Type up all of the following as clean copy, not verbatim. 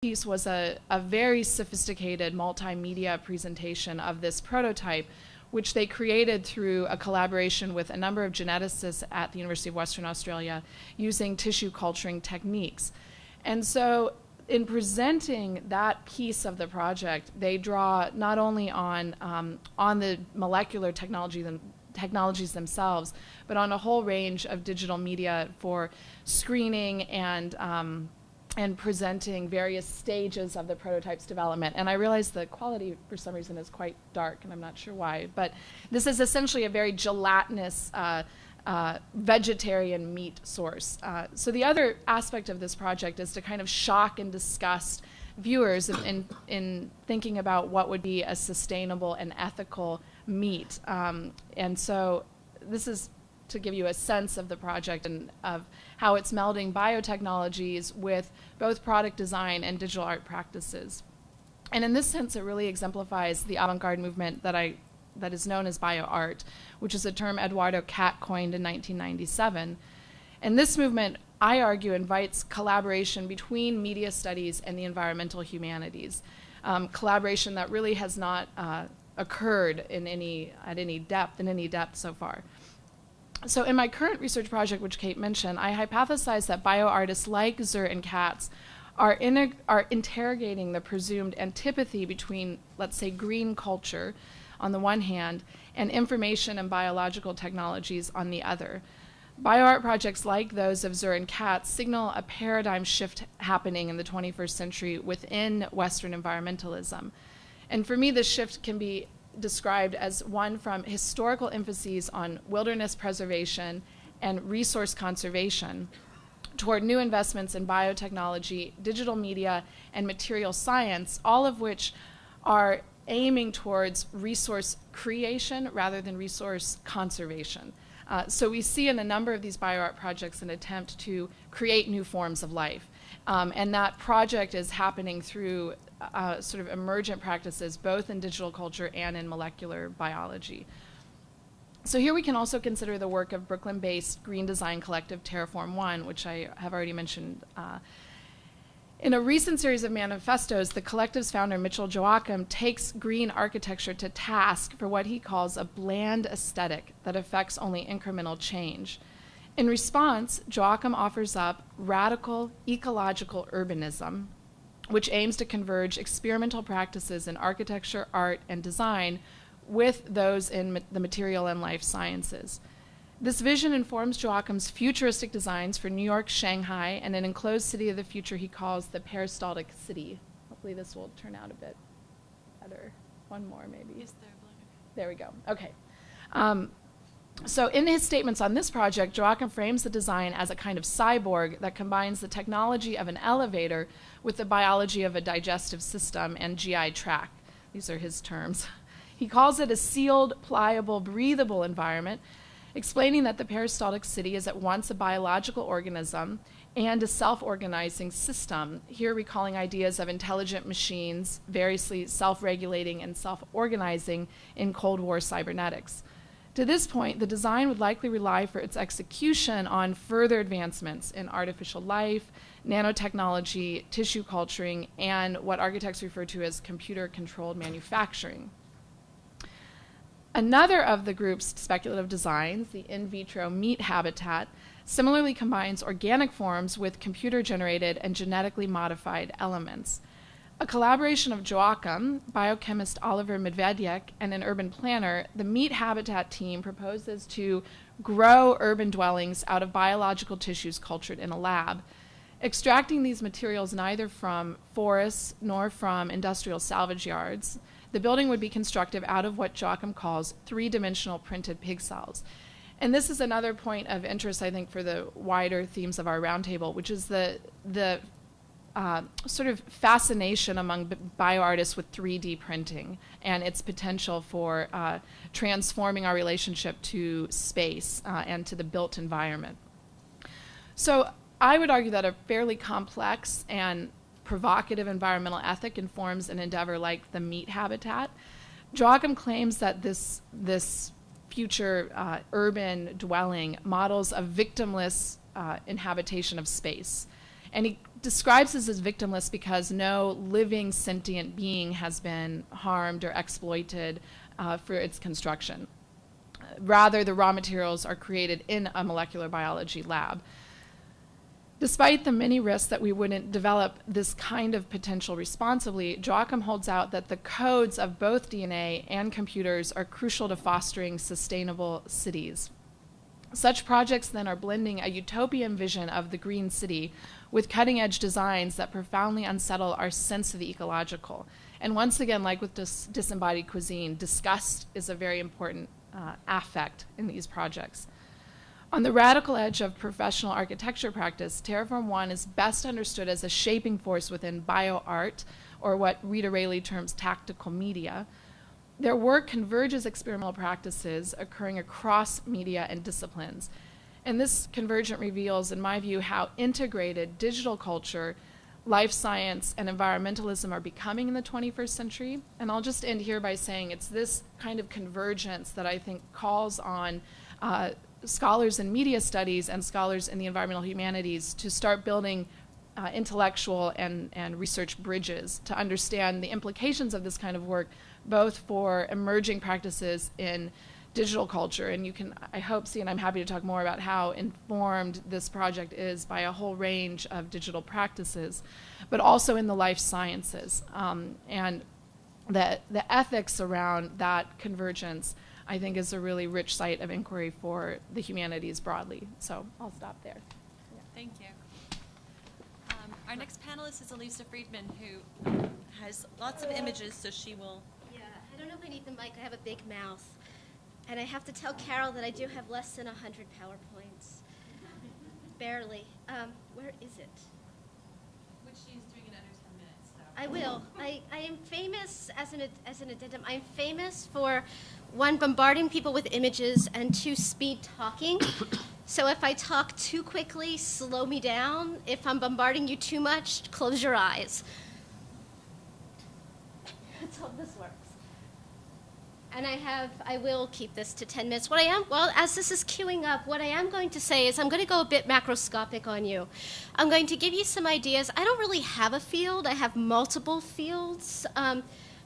piece was a very sophisticated multimedia presentation of this prototype, which they created through a collaboration with a number of geneticists at the University of Western Australia using tissue culturing techniques. And so in presenting that piece of the project, they draw not only on the molecular technologies themselves, but on a whole range of digital media for screening and presenting various stages of the prototype's development. And I realize the quality, for some reason, is quite dark, and I'm not sure why. But this is essentially a very gelatinous vegetarian meat source. So the other aspect of this project is to kind of shock and disgust viewers in thinking about what would be a sustainable and ethical meat. And so this is to give you a sense of the project and of how it's melding biotechnologies with both product design and digital art practices. And in this sense, it really exemplifies the avant-garde movement that is known as bioart, which is a term Eduardo Cat coined in 1997. And this movement, I argue, invites collaboration between media studies and the environmental humanities, collaboration that really has not occurred at any depth so far. So in my current research project, which Kate mentioned, I hypothesize that bioartists like Zur and Kartz are interrogating the presumed antipathy between, let's say, green culture on the one hand and information and biological technologies on the other. Bioart projects like those of Zur and Kartz signal a paradigm shift happening in the 21st century within Western environmentalism. And for me, this shift can be described as one from historical emphases on wilderness preservation and resource conservation toward new investments in biotechnology, digital media, and material science, all of which are aiming towards resource creation rather than resource conservation. So we see in a number of these bioart projects an attempt to create new forms of life. And that project is happening through sort of emergent practices, both in digital culture and in molecular biology. So here we can also consider the work of Brooklyn-based green design collective Terraform One, which I have already mentioned. In a recent series of manifestos, the collective's founder, Mitchell Joachim, takes green architecture to task for what he calls a bland aesthetic that affects only incremental change. In response, Joachim offers up radical ecological urbanism, which aims to converge experimental practices in architecture, art, and design with those in the material and life sciences. This vision informs Joachim's futuristic designs for New York, Shanghai, and an enclosed city of the future he calls the peristaltic city. Hopefully this will turn out a bit better. One more, maybe. Is there blue? There we go. Okay. So in his statements on this project, Joachim frames the design as a kind of cyborg that combines the technology of an elevator with the biology of a digestive system and GI tract. These are his terms. He calls it a sealed, pliable, breathable environment, explaining that the peristaltic city is at once a biological organism and a self-organizing system, here recalling ideas of intelligent machines, variously self-regulating and self-organizing in Cold War cybernetics. To this point, the design would likely rely for its execution on further advancements in artificial life, nanotechnology, tissue culturing, and what architects refer to as computer-controlled manufacturing. Another of the group's speculative designs, the in-vitro meat habitat, similarly combines organic forms with computer-generated and genetically modified elements. A collaboration of Joachim, biochemist Oliver Medvedek, and an urban planner, the meat habitat team proposes to grow urban dwellings out of biological tissues cultured in a lab, extracting these materials neither from forests nor from industrial salvage yards. The building would be constructed out of what Joachim calls three-dimensional printed pig cells. And this is another point of interest, I think, for the wider themes of our roundtable, which is the sort of fascination among bioartists with 3D printing and its potential for transforming our relationship to space and to the built environment. So I would argue that a fairly complex and provocative environmental ethic informs an endeavor like the meat habitat. Joachim claims that this future urban dwelling models a victimless inhabitation of space. And he describes this as victimless because no living sentient being has been harmed or exploited for its construction. Rather, the raw materials are created in a molecular biology lab. Despite the many risks that we wouldn't develop this kind of potential responsibly, Joachim holds out that the codes of both DNA and computers are crucial to fostering sustainable cities. Such projects then are blending a utopian vision of the green city with cutting-edge designs that profoundly unsettle our sense of the ecological. And once again, like with disembodied cuisine, disgust is a very important affect in these projects. On the radical edge of professional architecture practice, Terraform One is best understood as a shaping force within bioart, or what Rita Rayleigh terms tactical media. Their work converges experimental practices occurring across media and disciplines. And this convergence reveals, in my view, how integrated digital culture, life science, and environmentalism are becoming in the 21st century. And I'll just end here by saying it's this kind of convergence that I think calls on scholars in media studies and scholars in the environmental humanities to start building intellectual and research bridges to understand the implications of this kind of work, both for emerging practices in digital culture. And you can, I hope, see, and I'm happy to talk more about how informed this project is by a whole range of digital practices, but also in the life sciences. And the ethics around that convergence, I think, is a really rich site of inquiry for the humanities broadly. So I'll stop there. Yeah. Thank you. Our next panelist is Alisa Freedman, who has lots of images, so she will. Yeah, I don't know if I need the mic. I have a big mouth. And I have to tell Carol that I do have less than 100 PowerPoints. Barely. Where is it? Which she's doing in under 10 minutes. So. I will. I am famous, as an addendum, I'm famous for, one, bombarding people with images, and two, speed talking. So if I talk too quickly, slow me down. If I'm bombarding you too much, close your eyes. Let's hope this works. And I will keep this to 10 minutes. Well, as this is queuing up, what I am going to say is I'm going to go a bit macroscopic on you. I'm going to give you some ideas. I don't really have a field. I have multiple fields.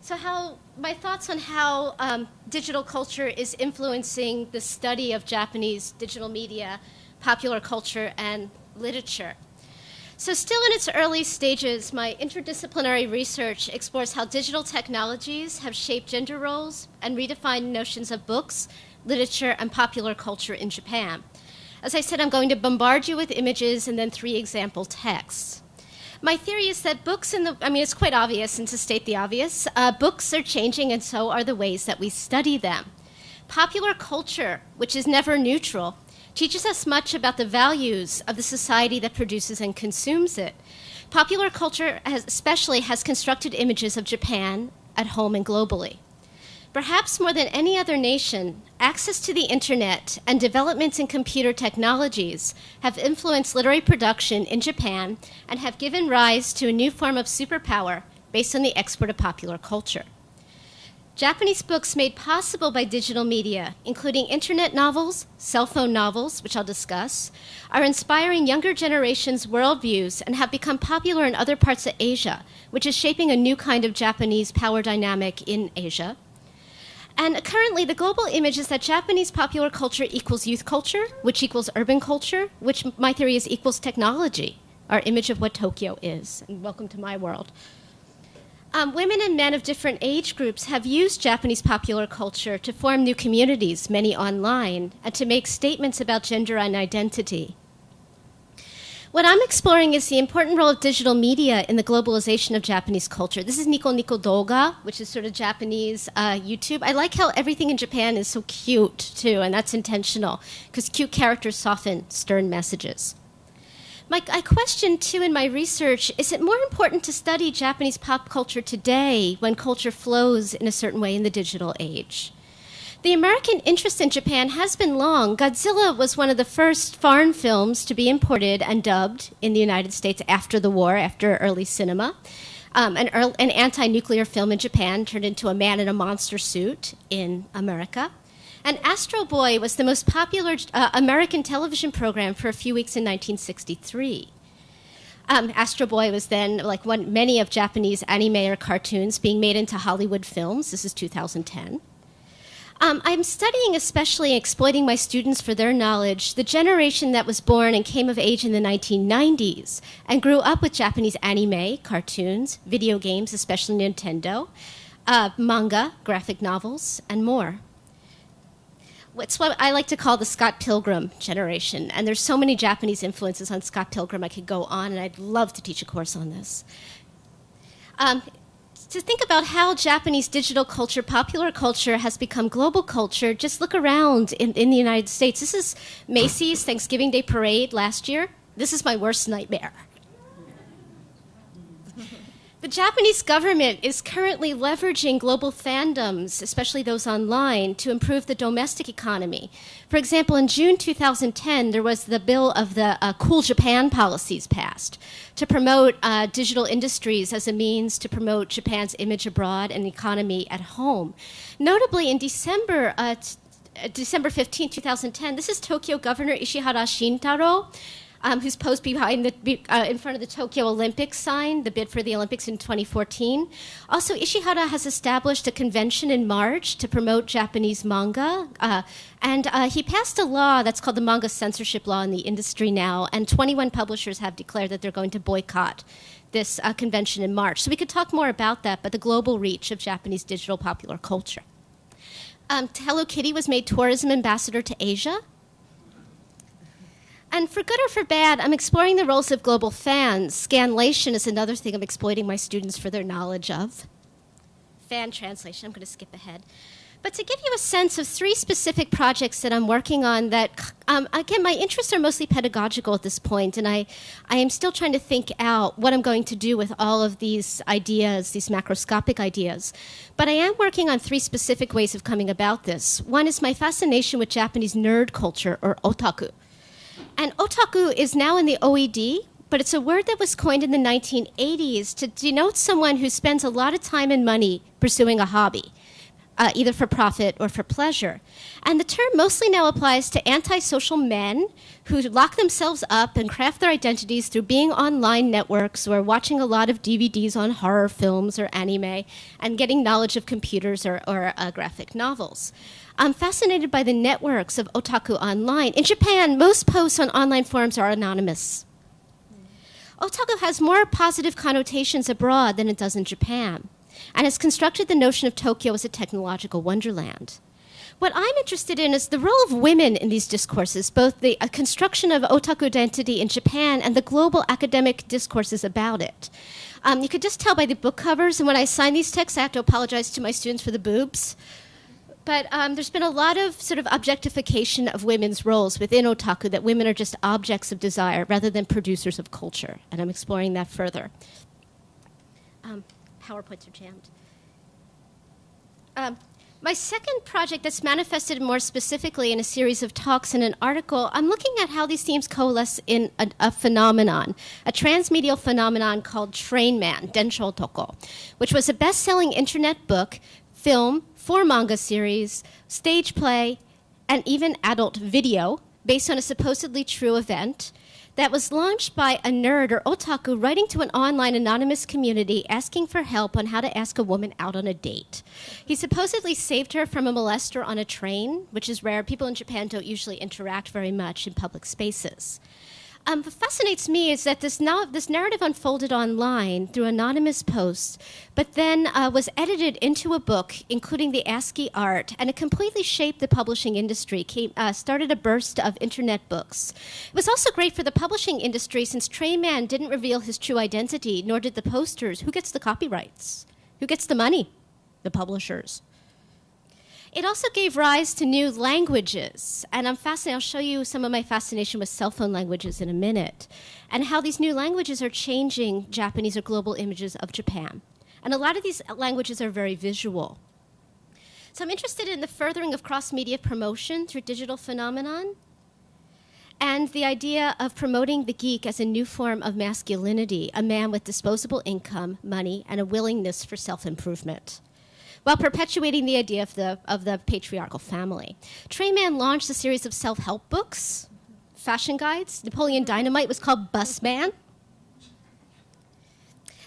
So my thoughts on how digital culture is influencing the study of Japanese digital media, popular culture, and literature. So still in its early stages, my interdisciplinary research explores how digital technologies have shaped gender roles and redefined notions of books, literature, and popular culture in Japan. As I said, I'm going to bombard you with images and then 3 example texts. My theory is that books it's quite obvious, and to state the obvious, books are changing and so are the ways that we study them. Popular culture, which is never neutral, teaches us much about the values of the society that produces and consumes it. Popular culture especially has constructed images of Japan at home and globally. Perhaps more than any other nation, access to the internet and developments in computer technologies have influenced literary production in Japan and have given rise to a new form of superpower based on the export of popular culture. Japanese books made possible by digital media, including internet novels, cell phone novels, which I'll discuss, are inspiring younger generations' worldviews and have become popular in other parts of Asia, which is shaping a new kind of Japanese power dynamic in Asia. And currently, the global image is that Japanese popular culture equals youth culture, which equals urban culture, which my theory is equals technology, our image of what Tokyo is. And welcome to my world. Women and men of different age groups have used Japanese popular culture to form new communities, many online, and to make statements about gender and identity. What I'm exploring is the important role of digital media in the globalization of Japanese culture. This is Nico Nico Doga, which is sort of Japanese YouTube. I like how everything in Japan is so cute, too, and that's intentional, because cute characters soften stern messages. I question, too, in my research, is it more important to study Japanese pop culture today when culture flows in a certain way in the digital age? The American interest in Japan has been long. Godzilla was one of the first foreign films to be imported and dubbed in the United States after the war, after early cinema. An anti-nuclear film in Japan turned into a man in a monster suit in America. And Astro Boy was the most popular American television program for a few weeks in 1963. Astro Boy was then like many of Japanese anime or cartoons being made into Hollywood films. This is 2010. I'm studying, especially exploiting my students for their knowledge, the generation that was born and came of age in the 1990s and grew up with Japanese anime, cartoons, video games, especially Nintendo, manga, graphic novels, and more. It's what I like to call the Scott Pilgrim generation. And there's so many Japanese influences on Scott Pilgrim I could go on, and I'd love to teach a course on this. To think about how Japanese digital culture, popular culture, has become global culture, just look around in the United States. This is Macy's Thanksgiving Day Parade last year. This is my worst nightmare. The Japanese government is currently leveraging global fandoms, especially those online, to improve the domestic economy. For example, in June 2010, there was the bill of the Cool Japan policies passed to promote digital industries as a means to promote Japan's image abroad and economy at home. Notably, in December 15, 2010, this is Tokyo Governor Ishihara Shintaro, who's posed behind in front of the Tokyo Olympics sign, the bid for the Olympics in 2014. Also, Ishihara has established a convention in March to promote Japanese manga, and he passed a law that's called the Manga Censorship Law in the industry now, and 21 publishers have declared that they're going to boycott this convention in March. So we could talk more about that, but the global reach of Japanese digital popular culture. Hello Kitty was made tourism ambassador to Asia. And for good or for bad, I'm exploring the roles of global fans. Scanlation is another thing I'm exploiting my students for their knowledge of. Fan translation, I'm going to skip ahead. But to give you a sense of 3 specific projects that I'm working on that, again, my interests are mostly pedagogical at this point, and I am still trying to think out what I'm going to do with all of these ideas, these macroscopic ideas. But I am working on 3 specific ways of coming about this. One is my fascination with Japanese nerd culture, or otaku. And otaku is now in the OED, but it's a word that was coined in the 1980s to denote someone who spends a lot of time and money pursuing a hobby, either for profit or for pleasure. And the term mostly now applies to antisocial men who lock themselves up and craft their identities through being online networks or watching a lot of DVDs on horror films or anime and getting knowledge of computers or graphic novels. I'm fascinated by the networks of otaku online. In Japan, most posts on online forums are anonymous. Otaku has more positive connotations abroad than it does in Japan, and has constructed the notion of Tokyo as a technological wonderland. What I'm interested in is the role of women in these discourses, both the construction of otaku identity in Japan and the global academic discourses about it. You could just tell by the book covers, and when I sign these texts, I have to apologize to my students for the boobs. But there's been a lot of sort of objectification of women's roles within otaku, that women are just objects of desire rather than producers of culture, and I'm exploring that further. PowerPoints are jammed. My second project that's manifested more specifically in a series of talks and an article, I'm looking at how these themes coalesce in a phenomenon, a transmedial phenomenon called Train Man, Densho Otoko, which was a best-selling internet book, film, 4 manga series, stage play, and even adult video based on a supposedly true event that was launched by a nerd or otaku writing to an online anonymous community asking for help on how to ask a woman out on a date. He supposedly saved her from a molester on a train, which is rare. People in Japan don't usually interact very much in public spaces. What fascinates me is that this narrative unfolded online through anonymous posts, but then was edited into a book, including the ASCII art, and it completely shaped the publishing industry, started a burst of internet books. It was also great for the publishing industry since Train Man didn't reveal his true identity, nor did the posters. Who gets the copyrights? Who gets the money? The publishers. It also gave rise to new languages, and I'm fascinated. I'll show you some of my fascination with cell phone languages in a minute, and how these new languages are changing Japanese or global images of Japan. And a lot of these languages are very visual. So I'm interested in the furthering of cross-media promotion through digital phenomenon, and the idea of promoting the geek as a new form of masculinity, a man with disposable income, money, and a willingness for self-improvement, while perpetuating the idea of the patriarchal family. Train Man launched a series of self-help books, fashion guides. Napoleon Dynamite was called Bus Man.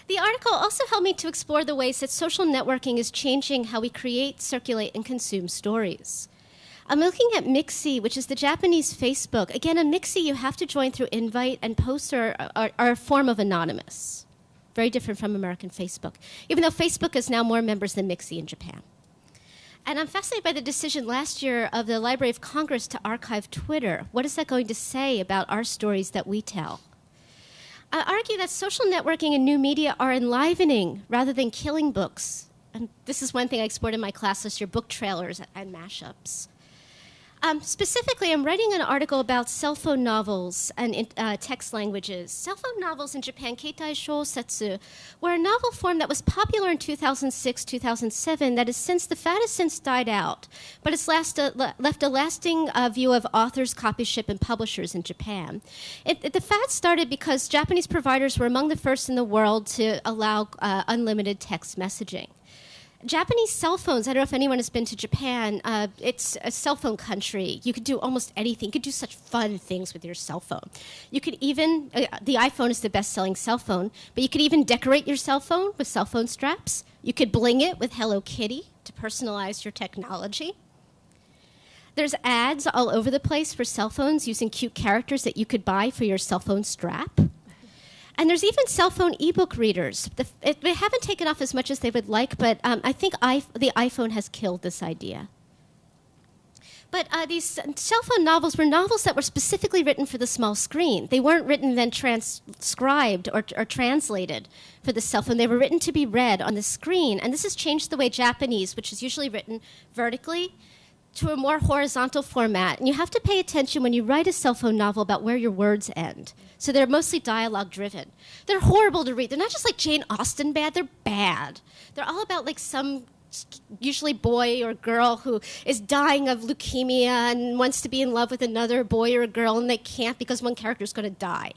The article also helped me to explore the ways that social networking is changing how we create, circulate, and consume stories. I'm looking at Mixi, which is the Japanese Facebook. Again, in Mixi, you have to join through invite, and posts are a form of anonymous. Very different from American Facebook, even though Facebook has now more members than Mixi in Japan. And I'm fascinated by the decision last year of the Library of Congress to archive Twitter. What is that going to say about our stories that we tell? I argue that social networking and new media are enlivening rather than killing books. And this is one thing I explored in my class this year, book trailers and mashups. Specifically, I'm writing an article about cell phone novels and text languages. Cell phone novels in Japan, keitai shousetsu, were a novel form that was popular in 2006, 2007, that the fad has since died out, but it's left a lasting view of authors, copyship, and publishers in Japan. The fad started because Japanese providers were among the first in the world to allow unlimited text messaging. Japanese cell phones, I don't know if anyone has been to Japan, it's a cell phone country. You could do almost anything. You could do such fun things with your cell phone. You could even, the iPhone is the best-selling cell phone, but you could even decorate your cell phone with cell phone straps. You could bling it with Hello Kitty to personalize your technology. There's ads all over the place for cell phones using cute characters that you could buy for your cell phone strap. And there's even cell phone ebook readers. They haven't taken off as much as they would like, but I think the iPhone has killed this idea. But these cell phone novels were novels that were specifically written for the small screen. They weren't written then transcribed or translated for the cell phone. They were written to be read on the screen. And this has changed the way Japanese, which is usually written vertically, to a more horizontal format. And you have to pay attention when you write a cell phone novel about where your words end. So they're mostly dialogue-driven. They're horrible to read. They're not just like Jane Austen bad, they're bad. They're all about like some usually boy or girl who is dying of leukemia and wants to be in love with another boy or a girl, and they can't because one character is going to die.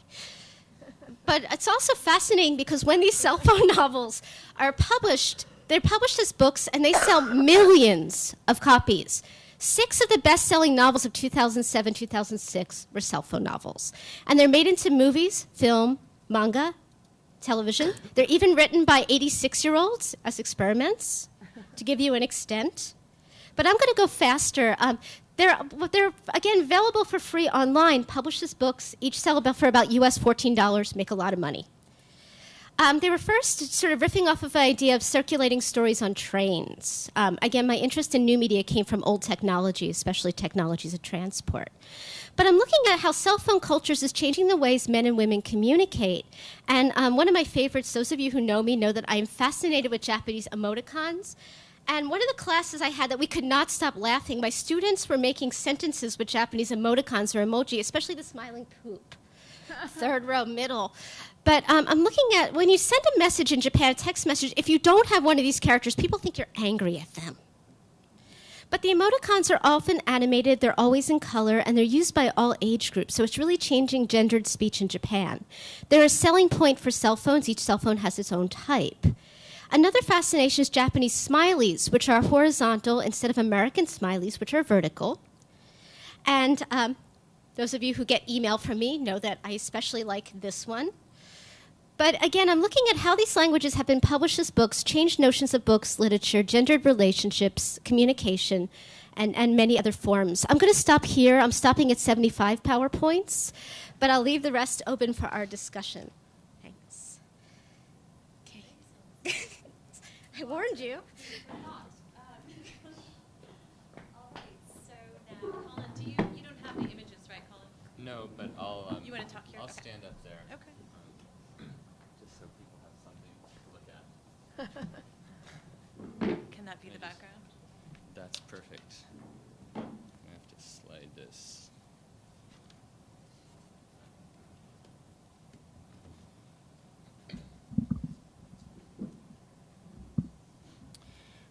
But it's also fascinating because when these cell phone novels are published, they're published as books and they sell millions of copies. 6 of the best-selling novels of 2007, 2006 were cell phone novels. And they're made into movies, film, manga, television. They're even written by 86-year-olds as experiments, to give you an extent. But I'm going to go faster. They're again, available for free online, published as books, each sell for about US $14, make a lot of money. They were first sort of riffing off of the idea of circulating stories on trains. Again, my interest in new media came from old technology, especially technologies of transport. But I'm looking at how cell phone cultures is changing the ways men and women communicate. And one of my favorites, those of you who know me know that I'm fascinated with Japanese emoticons. And one of the classes I had that we could not stop laughing, my students were making sentences with Japanese emoticons or emoji, especially the smiling poop. Third row, middle. But I'm looking at, when you send a message in Japan, a text message, if you don't have one of these characters, people think you're angry at them. But the emoticons are often animated, they're always in color, and they're used by all age groups. So it's really changing gendered speech in Japan. They're a selling point for cell phones. Each cell phone has its own type. Another fascination is Japanese smileys, which are horizontal instead of American smileys, which are vertical. And those of you who get email from me know that I especially like this one. But again, I'm looking at how these languages have been published as books, changed notions of books, literature, gendered relationships, communication, and many other forms. I'm going to stop here. I'm stopping at 75 PowerPoints, but I'll leave the rest open for our discussion. Thanks. Okay. I warned you. All right, so now, Colin, you don't have the images, right, Colin? No, but I'll. You want to talk here? I'll Okay. stand up there. Okay. Just so people have something to look at. Can that be the background? That's perfect. I have to slide this.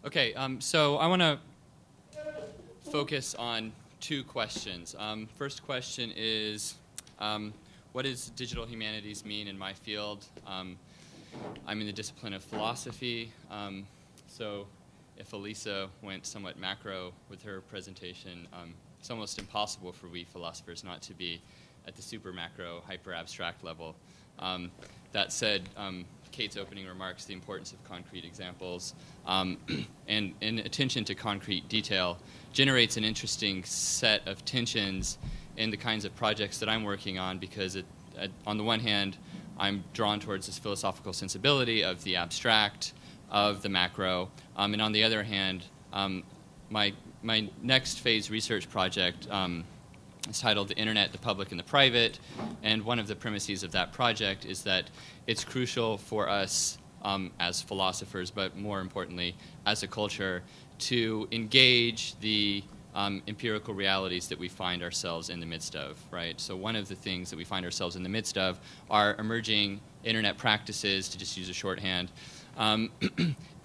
Okay, so I want to focus on 2 questions. First question is, what does digital humanities mean in my field? I'm in the discipline of philosophy, so if Alisa went somewhat macro with her presentation, it's almost impossible for we philosophers not to be at the super macro, hyper abstract level. That said, Kate's opening remarks, the importance of concrete examples, and attention to concrete detail generates an interesting set of tensions in the kinds of projects that I'm working on, because on the one hand, I'm drawn towards this philosophical sensibility of the abstract, of the macro, and on the other hand, my next phase research project is titled The Internet, the Public, and the Private, and one of the premises of that project is that it's crucial for us as philosophers, but more importantly as a culture, to engage the empirical realities that we find ourselves in the midst of, right? So one of the things that we find ourselves in the midst of are emerging internet practices, to just use a shorthand,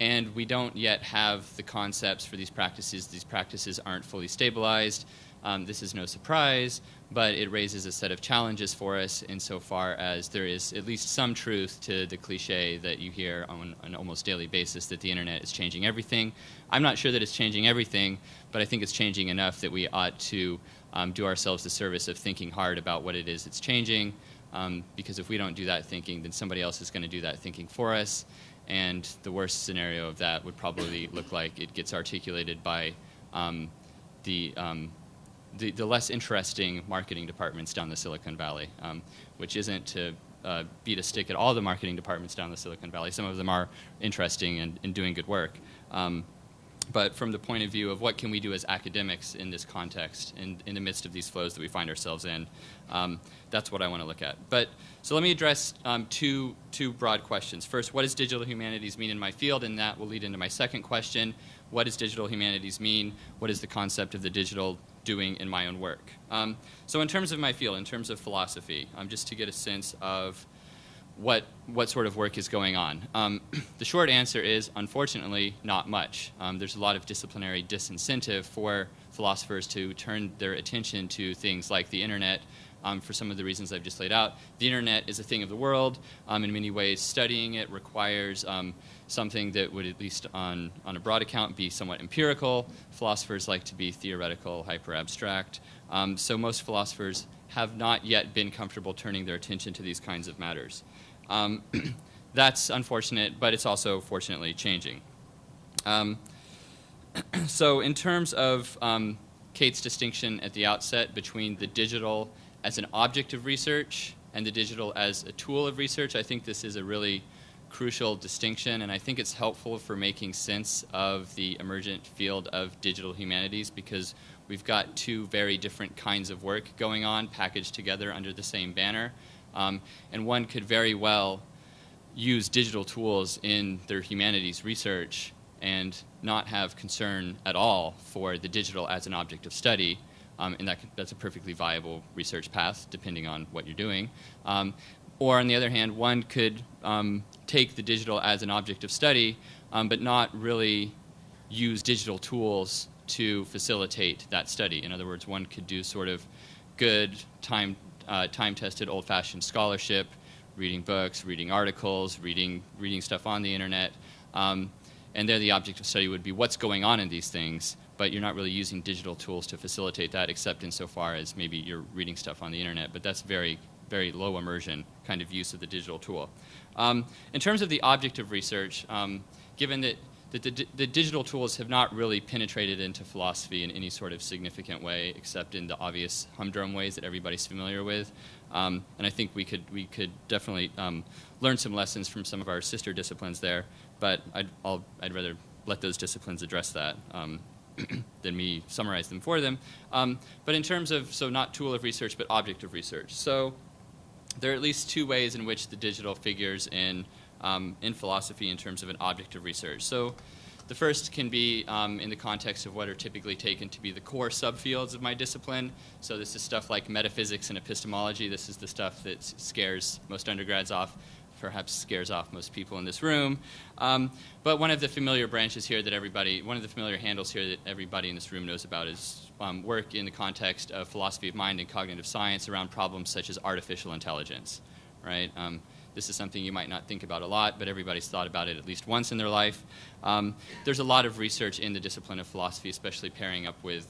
and we don't yet have the concepts for these practices. These practices aren't fully stabilized. This is no surprise, but it raises a set of challenges for us insofar as there is at least some truth to the cliche that you hear on an almost daily basis that the internet is changing everything. I'm not sure that it's changing everything, but I think it's changing enough that we ought to do ourselves the service of thinking hard about what it is it's changing, because if we don't do that thinking, then somebody else is going to do that thinking for us, and the worst scenario of that would probably look like it gets articulated by the less interesting marketing departments down the Silicon Valley, which isn't to beat a stick at all the marketing departments down the Silicon Valley. Some of them are interesting and doing good work. But from the point of view of what can we do as academics in this context, in the midst of these flows that we find ourselves in, that's what I want to look at. So let me address two broad questions. First, what does digital humanities mean in my field? And that will lead into my second question. What does digital humanities mean? What is the concept of the digital doing in my own work? So in terms of my field, in terms of philosophy, just to get a sense of what sort of work is going on. The short answer is, unfortunately, not much. There's a lot of disciplinary disincentive for philosophers to turn their attention to things like the internet, for some of the reasons I've just laid out. The internet is a thing of the world. In many ways, studying it requires something that would, at least on a broad account, be somewhat empirical. Philosophers like to be theoretical, hyper-abstract. So most philosophers have not yet been comfortable turning their attention to these kinds of matters. That's unfortunate, but it's also fortunately changing. So in terms of Kate's distinction at the outset between the digital as an object of research and the digital as a tool of research, I think this is a really crucial distinction, and I think it's helpful for making sense of the emergent field of digital humanities, because we've got two very different kinds of work going on packaged together under the same banner. And one could very well use digital tools in their humanities research and not have concern at all for the digital as an object of study, and that's a perfectly viable research path, depending on what you're doing. Or on the other hand, one could take the digital as an object of study, but not really use digital tools to facilitate that study. In other words, one could do sort of good time-tested, old-fashioned scholarship, reading books, reading articles, reading stuff on the internet, and there the object of study would be what's going on in these things, but you're not really using digital tools to facilitate that, except insofar as maybe you're reading stuff on the internet, but that's very, very low immersion kind of use of the digital tool. In terms of the object of research, given that the digital tools have not really penetrated into philosophy in any sort of significant way, except in the obvious humdrum ways that everybody's familiar with. And I think we could definitely learn some lessons from some of our sister disciplines there, but I'd rather let those disciplines address that than me summarize them for them. But in terms of, so not tool of research, but object of research. So there are at least two ways in which the digital figures in philosophy in terms of an object of research. So the first can be in the context of what are typically taken to be the core subfields of my discipline. So this is stuff like metaphysics and epistemology. This is the stuff that scares most undergrads off, perhaps scares off most people in this room. But one of the familiar branches here that one of the familiar handles here that everybody in this room knows about is work in the context of philosophy of mind and cognitive science around problems such as artificial intelligence, right? This is something you might not think about a lot, but everybody's thought about it at least once in their life. There's a lot of research in the discipline of philosophy, especially pairing up with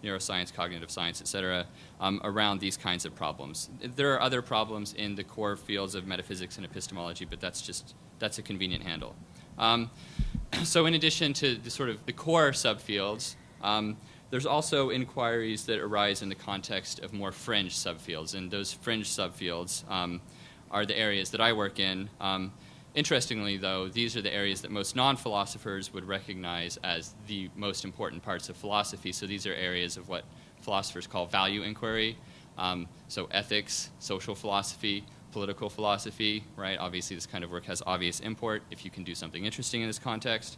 neuroscience, cognitive science, et cetera, around these kinds of problems. There are other problems in the core fields of metaphysics and epistemology, but that's a convenient handle. So in addition to the core subfields, there's also inquiries that arise in the context of more fringe subfields, and those fringe subfields are the areas that I work in. Interestingly, though, these are the areas that most non-philosophers would recognize as the most important parts of philosophy. So these are areas of what philosophers call value inquiry. So ethics, social philosophy, political philosophy, right? Obviously, this kind of work has obvious import if you can do something interesting in this context.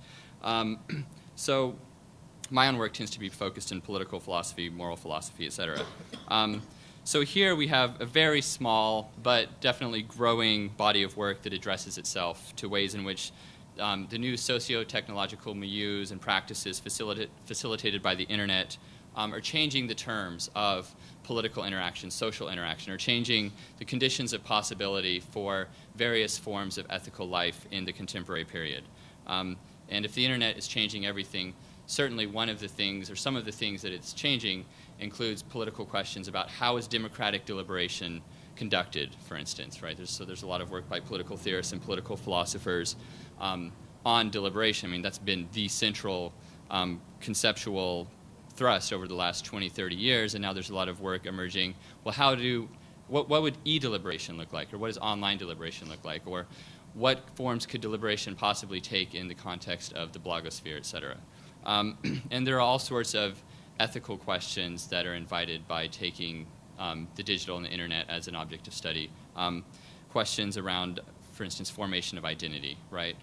So my own work tends to be focused in political philosophy, moral philosophy, et cetera. So here we have a very small but definitely growing body of work that addresses itself to ways in which the new socio-technological milieus and practices facilitated by the internet are changing the terms of political interaction, social interaction, or changing the conditions of possibility for various forms of ethical life in the contemporary period. And if the internet is changing everything, certainly one of the things, or some of the things that it's changing, includes political questions about how is democratic deliberation conducted, for instance, right? There's a lot of work by political theorists and political philosophers on deliberation. I mean, that's been the central conceptual thrust over the last 20, 30 years, and now there's a lot of work emerging. Well, what would e-deliberation look like, or what does online deliberation look like, or what forms could deliberation possibly take in the context of the blogosphere, et cetera? And there are all sorts of ethical questions that are invited by taking the digital and the internet as an object of study. Questions around, for instance, formation of identity, right?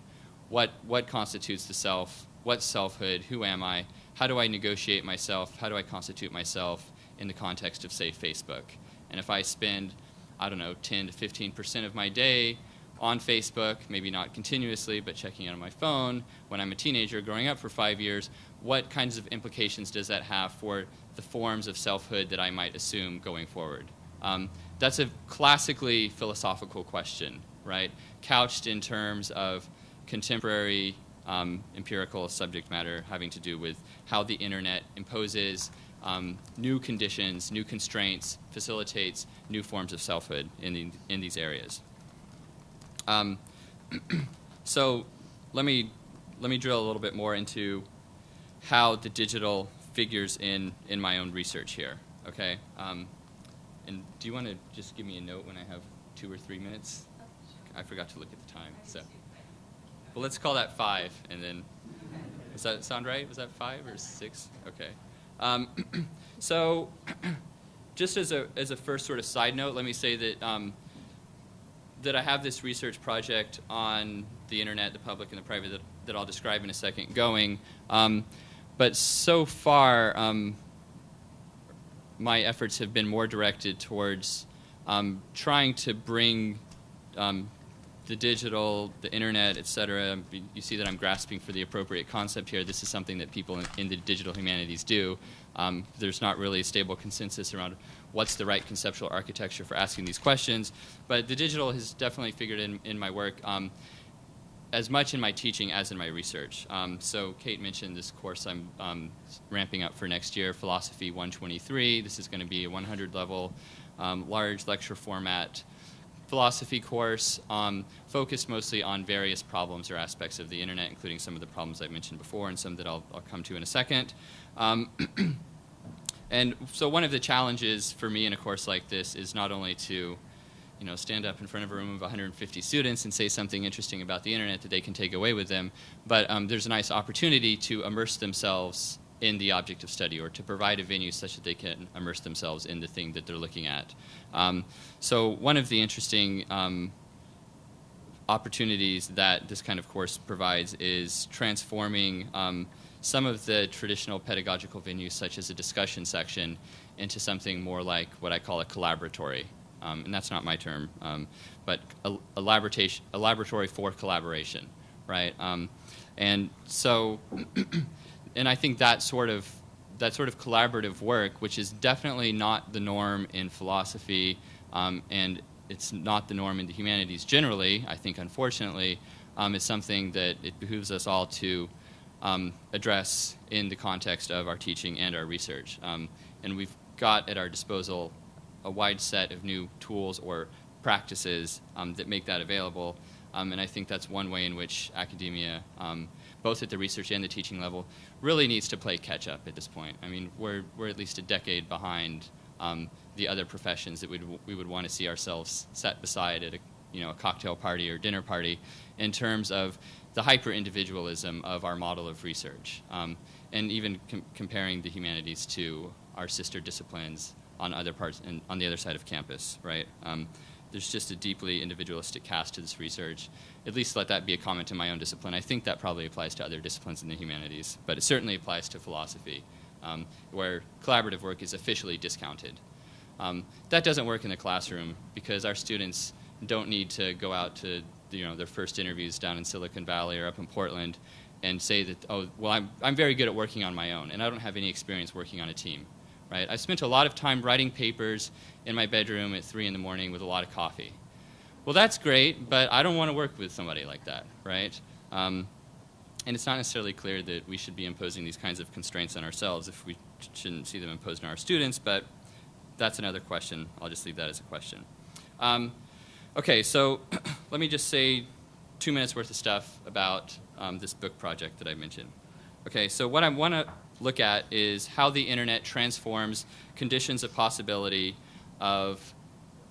What constitutes the self? What's selfhood? Who am I? How do I negotiate myself? How do I constitute myself in the context of, say, Facebook? And if I spend, 10 to 15% of my day on Facebook, maybe not continuously, but checking it on my phone, when I'm a teenager growing up for 5 years, what kinds of implications does that have for the forms of selfhood that I might assume going forward? That's a classically philosophical question, right? Couched in terms of contemporary empirical subject matter having to do with how the internet imposes new conditions, new constraints, facilitates new forms of selfhood in these areas. So let me drill a little bit more into how the digital figures in my own research here, okay? And do you want to just give me a note when I have 2 or 3 minutes? I forgot to look at the time, so. Well, let's call that 5, and then, does that sound right? Was that 5 or 6? Okay. So just as a first sort of side note, let me say that that I have this research project on the internet, the public and the private, that I'll describe in a second going. But so far, my efforts have been more directed towards trying to bring the digital, the internet, et cetera. You see that I'm grasping for the appropriate concept here. This is something that people in the digital humanities do. There's not really a stable consensus around what's the right conceptual architecture for asking these questions. But the digital has definitely figured in my work as much in my teaching as in my research. So Kate mentioned this course I'm ramping up for next year, Philosophy 123. This is going to be a 100-level, large lecture format philosophy course focused mostly on various problems or aspects of the internet, including some of the problems I mentioned before and some that I'll come to in a second. And so one of the challenges for me in a course like this is not only to stand up in front of a room of 150 students and say something interesting about the internet that they can take away with them, but there's a nice opportunity to immerse themselves in the object of study, or to provide a venue such that they can immerse themselves in the thing that they're looking at. So one of the interesting opportunities that this kind of course provides is transforming some of the traditional pedagogical venues, such as a discussion section, into something more like what I call a collaboratory. And that's not my term, but a laboratory for collaboration, right? And so, and I think that sort of collaborative work, which is definitely not the norm in philosophy, and it's not the norm in the humanities generally, I think unfortunately, is something that it behooves us all to address in the context of our teaching and our research. And we've got at our disposal a wide set of new tools or practices that make that available. And I think that's one way in which academia, both at the research and the teaching level, really needs to play catch up at this point. I mean, we're at least a decade behind the other professions that we would want to see ourselves set beside at a cocktail party or dinner party in terms of the hyper-individualism of our model of research, and even comparing the humanities to our sister disciplines on other parts and on the other side of campus, right? There's just a deeply individualistic cast to this research. At least let that be a comment to my own discipline. I think that probably applies to other disciplines in the humanities, but it certainly applies to philosophy, where collaborative work is officially discounted. That doesn't work in the classroom because our students don't need to go out to their first interviews down in Silicon Valley or up in Portland and say that, oh, well, I'm very good at working on my own, and I don't have any experience working on a team. Right? I've spent a lot of time writing papers in my bedroom at 3 in the morning with a lot of coffee. Well, that's great, but I don't want to work with somebody like that, right? And it's not necessarily clear that we should be imposing these kinds of constraints on ourselves if we shouldn't see them imposed on our students, but that's another question. I'll just leave that as a question. Okay, so let me just say 2 minutes worth of stuff about this book project that I mentioned. Okay, so what I want to look at is how the internet transforms conditions of possibility of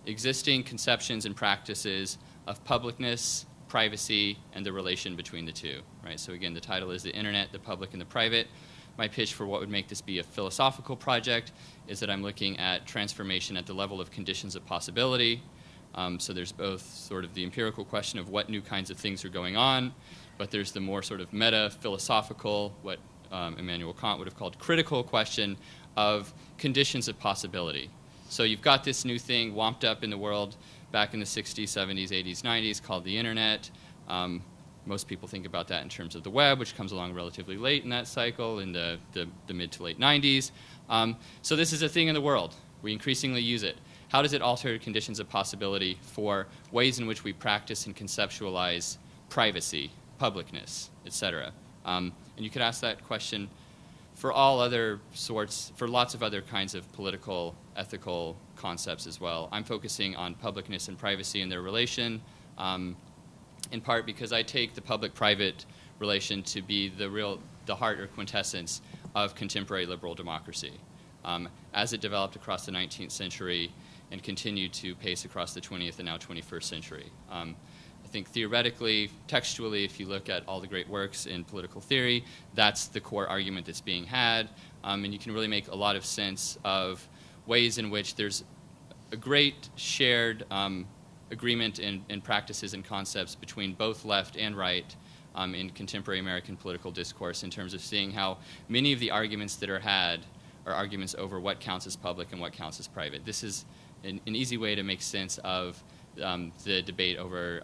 existing conceptions and practices of publicness, privacy, and the relation between the two. Right? So again, the title is The Internet, the Public, and the Private. My pitch for what would make this be a philosophical project is that I'm looking at transformation at the level of conditions of possibility. So there's both sort of the empirical question of what new kinds of things are going on, but there's the more sort of meta-philosophical, what Immanuel Kant would have called critical question of conditions of possibility. So you've got this new thing womped up in the world back in the 60s, 70s, 80s, 90s called the internet. Most people think about that in terms of the web, which comes along relatively late in that cycle in the mid to late 90s. So this is a thing in the world. We increasingly use it. How does it alter conditions of possibility for ways in which we practice and conceptualize privacy, publicness, etc.? And you could ask that question for all other sorts, for lots of other kinds of political, ethical concepts as well. I'm focusing on publicness and privacy and their relation, in part because I take the public-private relation to be the heart or quintessence of contemporary liberal democracy. As it developed across the 19th century and continued to pace across the 20th and now 21st century. I think theoretically, textually, if you look at all the great works in political theory, that's the core argument that's being had. And you can really make a lot of sense of ways in which there's a great shared agreement in practices and concepts between both left and right in contemporary American political discourse in terms of seeing how many of the arguments that are had are arguments over what counts as public and what counts as private. This is an easy way to make sense of the debate over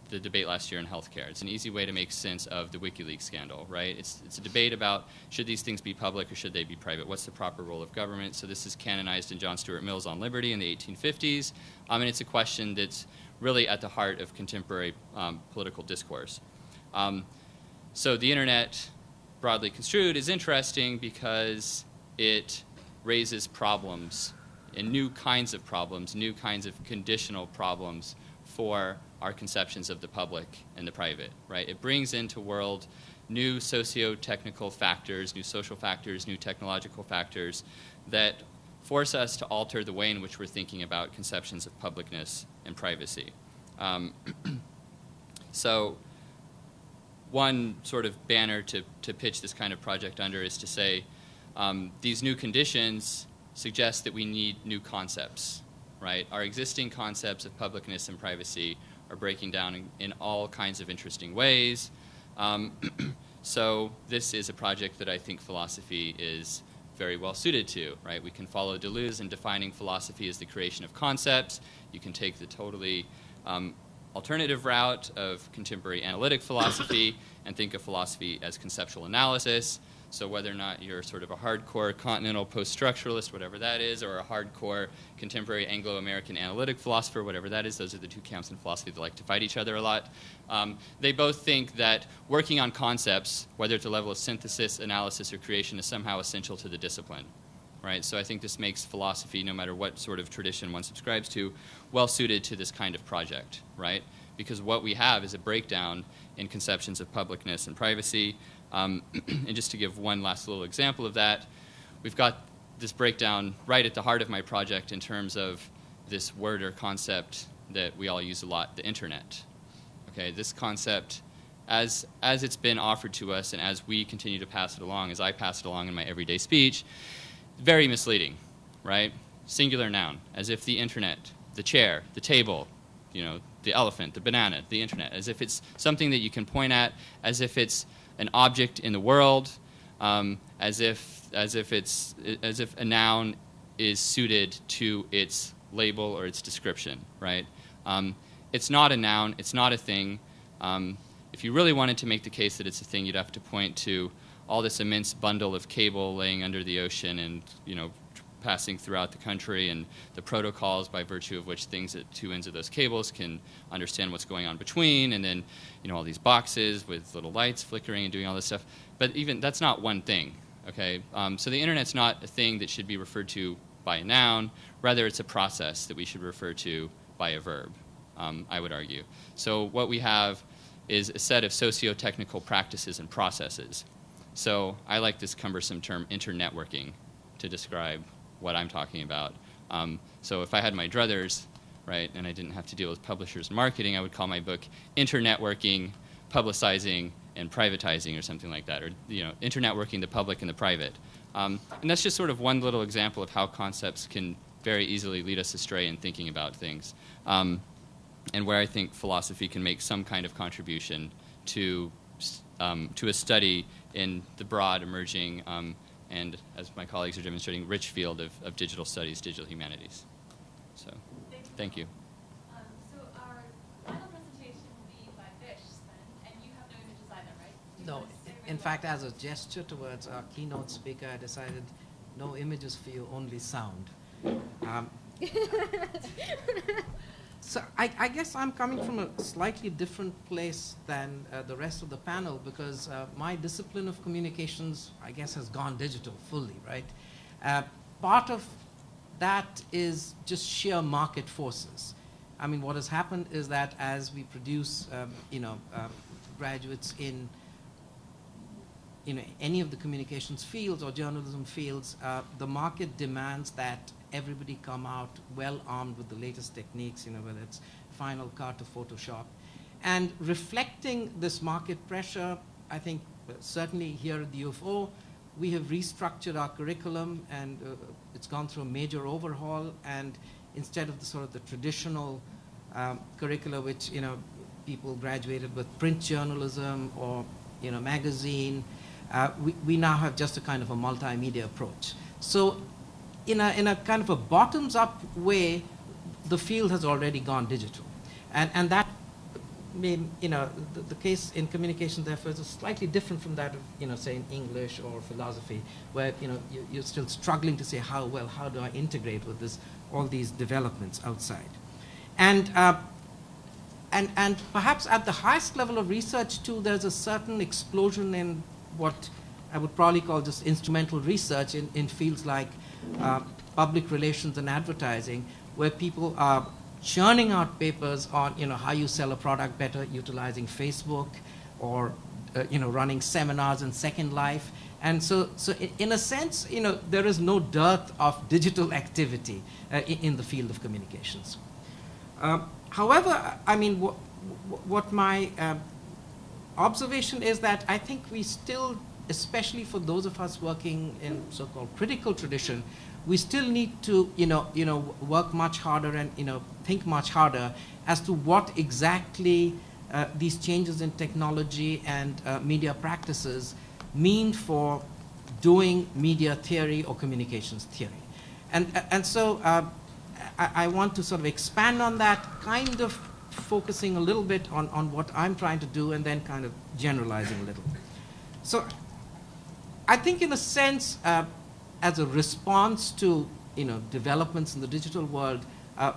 the debate last year in healthcare. It's an easy way to make sense of the WikiLeaks scandal, right? It's a debate about should these things be public or should they be private? What's the proper role of government? So this is canonized in John Stuart Mill's On Liberty in the 1850s, and it's a question that's really at the heart of contemporary political discourse. So the internet, broadly construed, is interesting because it raises problems and new kinds of problems, new kinds of conditional problems for our conceptions of the public and the private, right? It brings into world new socio-technical factors, new social factors, new technological factors that force us to alter the way in which we're thinking about conceptions of publicness and privacy. So one sort of banner to pitch this kind of project under is to say these new conditions suggest that we need new concepts, right? Our existing concepts of publicness and privacy are breaking down in all kinds of interesting ways. So this is a project that I think philosophy is very well suited to, right? We can follow Deleuze in defining philosophy as the creation of concepts. You can take the totally alternative route of contemporary analytic philosophy and think of philosophy as conceptual analysis. So whether or not you're sort of a hardcore continental post-structuralist, whatever that is, or a hardcore contemporary Anglo-American analytic philosopher, whatever that is, those are the two camps in philosophy that like to fight each other a lot. They both think that working on concepts, whether at the level of synthesis, analysis, or creation, is somehow essential to the discipline. Right? So I think this makes philosophy, no matter what sort of tradition one subscribes to, well suited to this kind of project, right? Because what we have is a breakdown in conceptions of publicness and privacy. And just to give one last little example of that, we've got this breakdown right at the heart of my project in terms of this word or concept that we all use a lot, the internet. Okay, this concept, as it's been offered to us and as we continue to pass it along, as I pass it along in my everyday speech, very misleading, right? Singular noun, as if the internet, the chair, the table, you know, the elephant, the banana, the internet, as if it's something that you can point at, as if it's an object in the world, as if a noun is suited to its label or its description, right? It's not a noun, it's not a thing. If you really wanted to make the case that it's a thing, you'd have to point to all this immense bundle of cable laying under the ocean and, you know, passing throughout the country, and the protocols by virtue of which things at two ends of those cables can understand what's going on between, and then, you know, all these boxes with little lights flickering and doing all this stuff. But even that's not one thing, okay? So the internet's not a thing that should be referred to by a noun. Rather, it's a process that we should refer to by a verb, I would argue. So what we have is a set of socio-technical practices and processes. So I like this cumbersome term internetworking to describe what I'm talking about. So if I had my druthers, right, and I didn't have to deal with publishers and marketing, I would call my book Internetworking, Publicizing, and Privatizing, or something like that, or, you know, Internetworking the public and the private. And that's just sort of one little example of how concepts can very easily lead us astray in thinking about things, and where I think philosophy can make some kind of contribution to a study in the broad, emerging, and, as my colleagues are demonstrating, rich field of digital studies, digital humanities. So, thank you. So our final presentation will be by Bish Sen, and you have no images either, right? No, in fact, as a gesture towards our keynote speaker, I decided no images for you, only sound. So I guess I'm coming from a slightly different place than the rest of the panel, because my discipline of communications, I guess, has gone digital fully, right? Part of that is just sheer market forces. I mean, what has happened is that as we produce, graduates in, any of the communications fields or journalism fields, the market demands that everybody come out well armed with the latest techniques, whether it's Final Cut or Photoshop. And reflecting this market pressure, I think certainly here at the U of O, we have restructured our curriculum, and it's gone through a major overhaul. And instead of the traditional curricula, which people graduated with print journalism or magazine, we now have just a kind of a multimedia approach. So in a kind of a bottoms-up way, the field has already gone digital. And that, the case in communication, therefore, is slightly different from that of, say, in English or philosophy, where, you're still struggling to say how do I integrate with all these developments outside. And perhaps at the highest level of research, too, there's a certain explosion in what I would probably call just instrumental research in fields like public relations and advertising, where people are churning out papers on how you sell a product better, utilizing Facebook, or running seminars in Second Life. And so in a sense, there is no dearth of digital activity in the field of communications. However, I mean, what my observation is that I think we still, especially for those of us working in so-called critical tradition, we still need to, work much harder and, think much harder as to what exactly these changes in technology and media practices mean for doing media theory or communications theory. And so I want to sort of expand on that, kind of focusing a little bit on what I'm trying to do, and then kind of generalizing a little. So I think in a sense, as a response to developments in the digital world,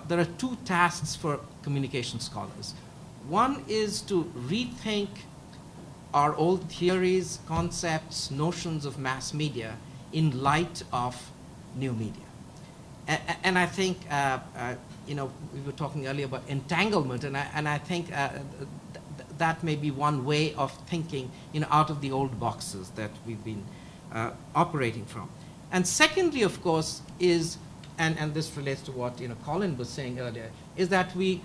there are two tasks for communication scholars. One is to rethink our old theories, concepts, notions of mass media in light of new media. And I think, we were talking earlier about entanglement, and I think that may be one way of thinking, out of the old boxes that we've been operating from. And secondly, of course, is, and this relates to what Colin was saying earlier, is that we,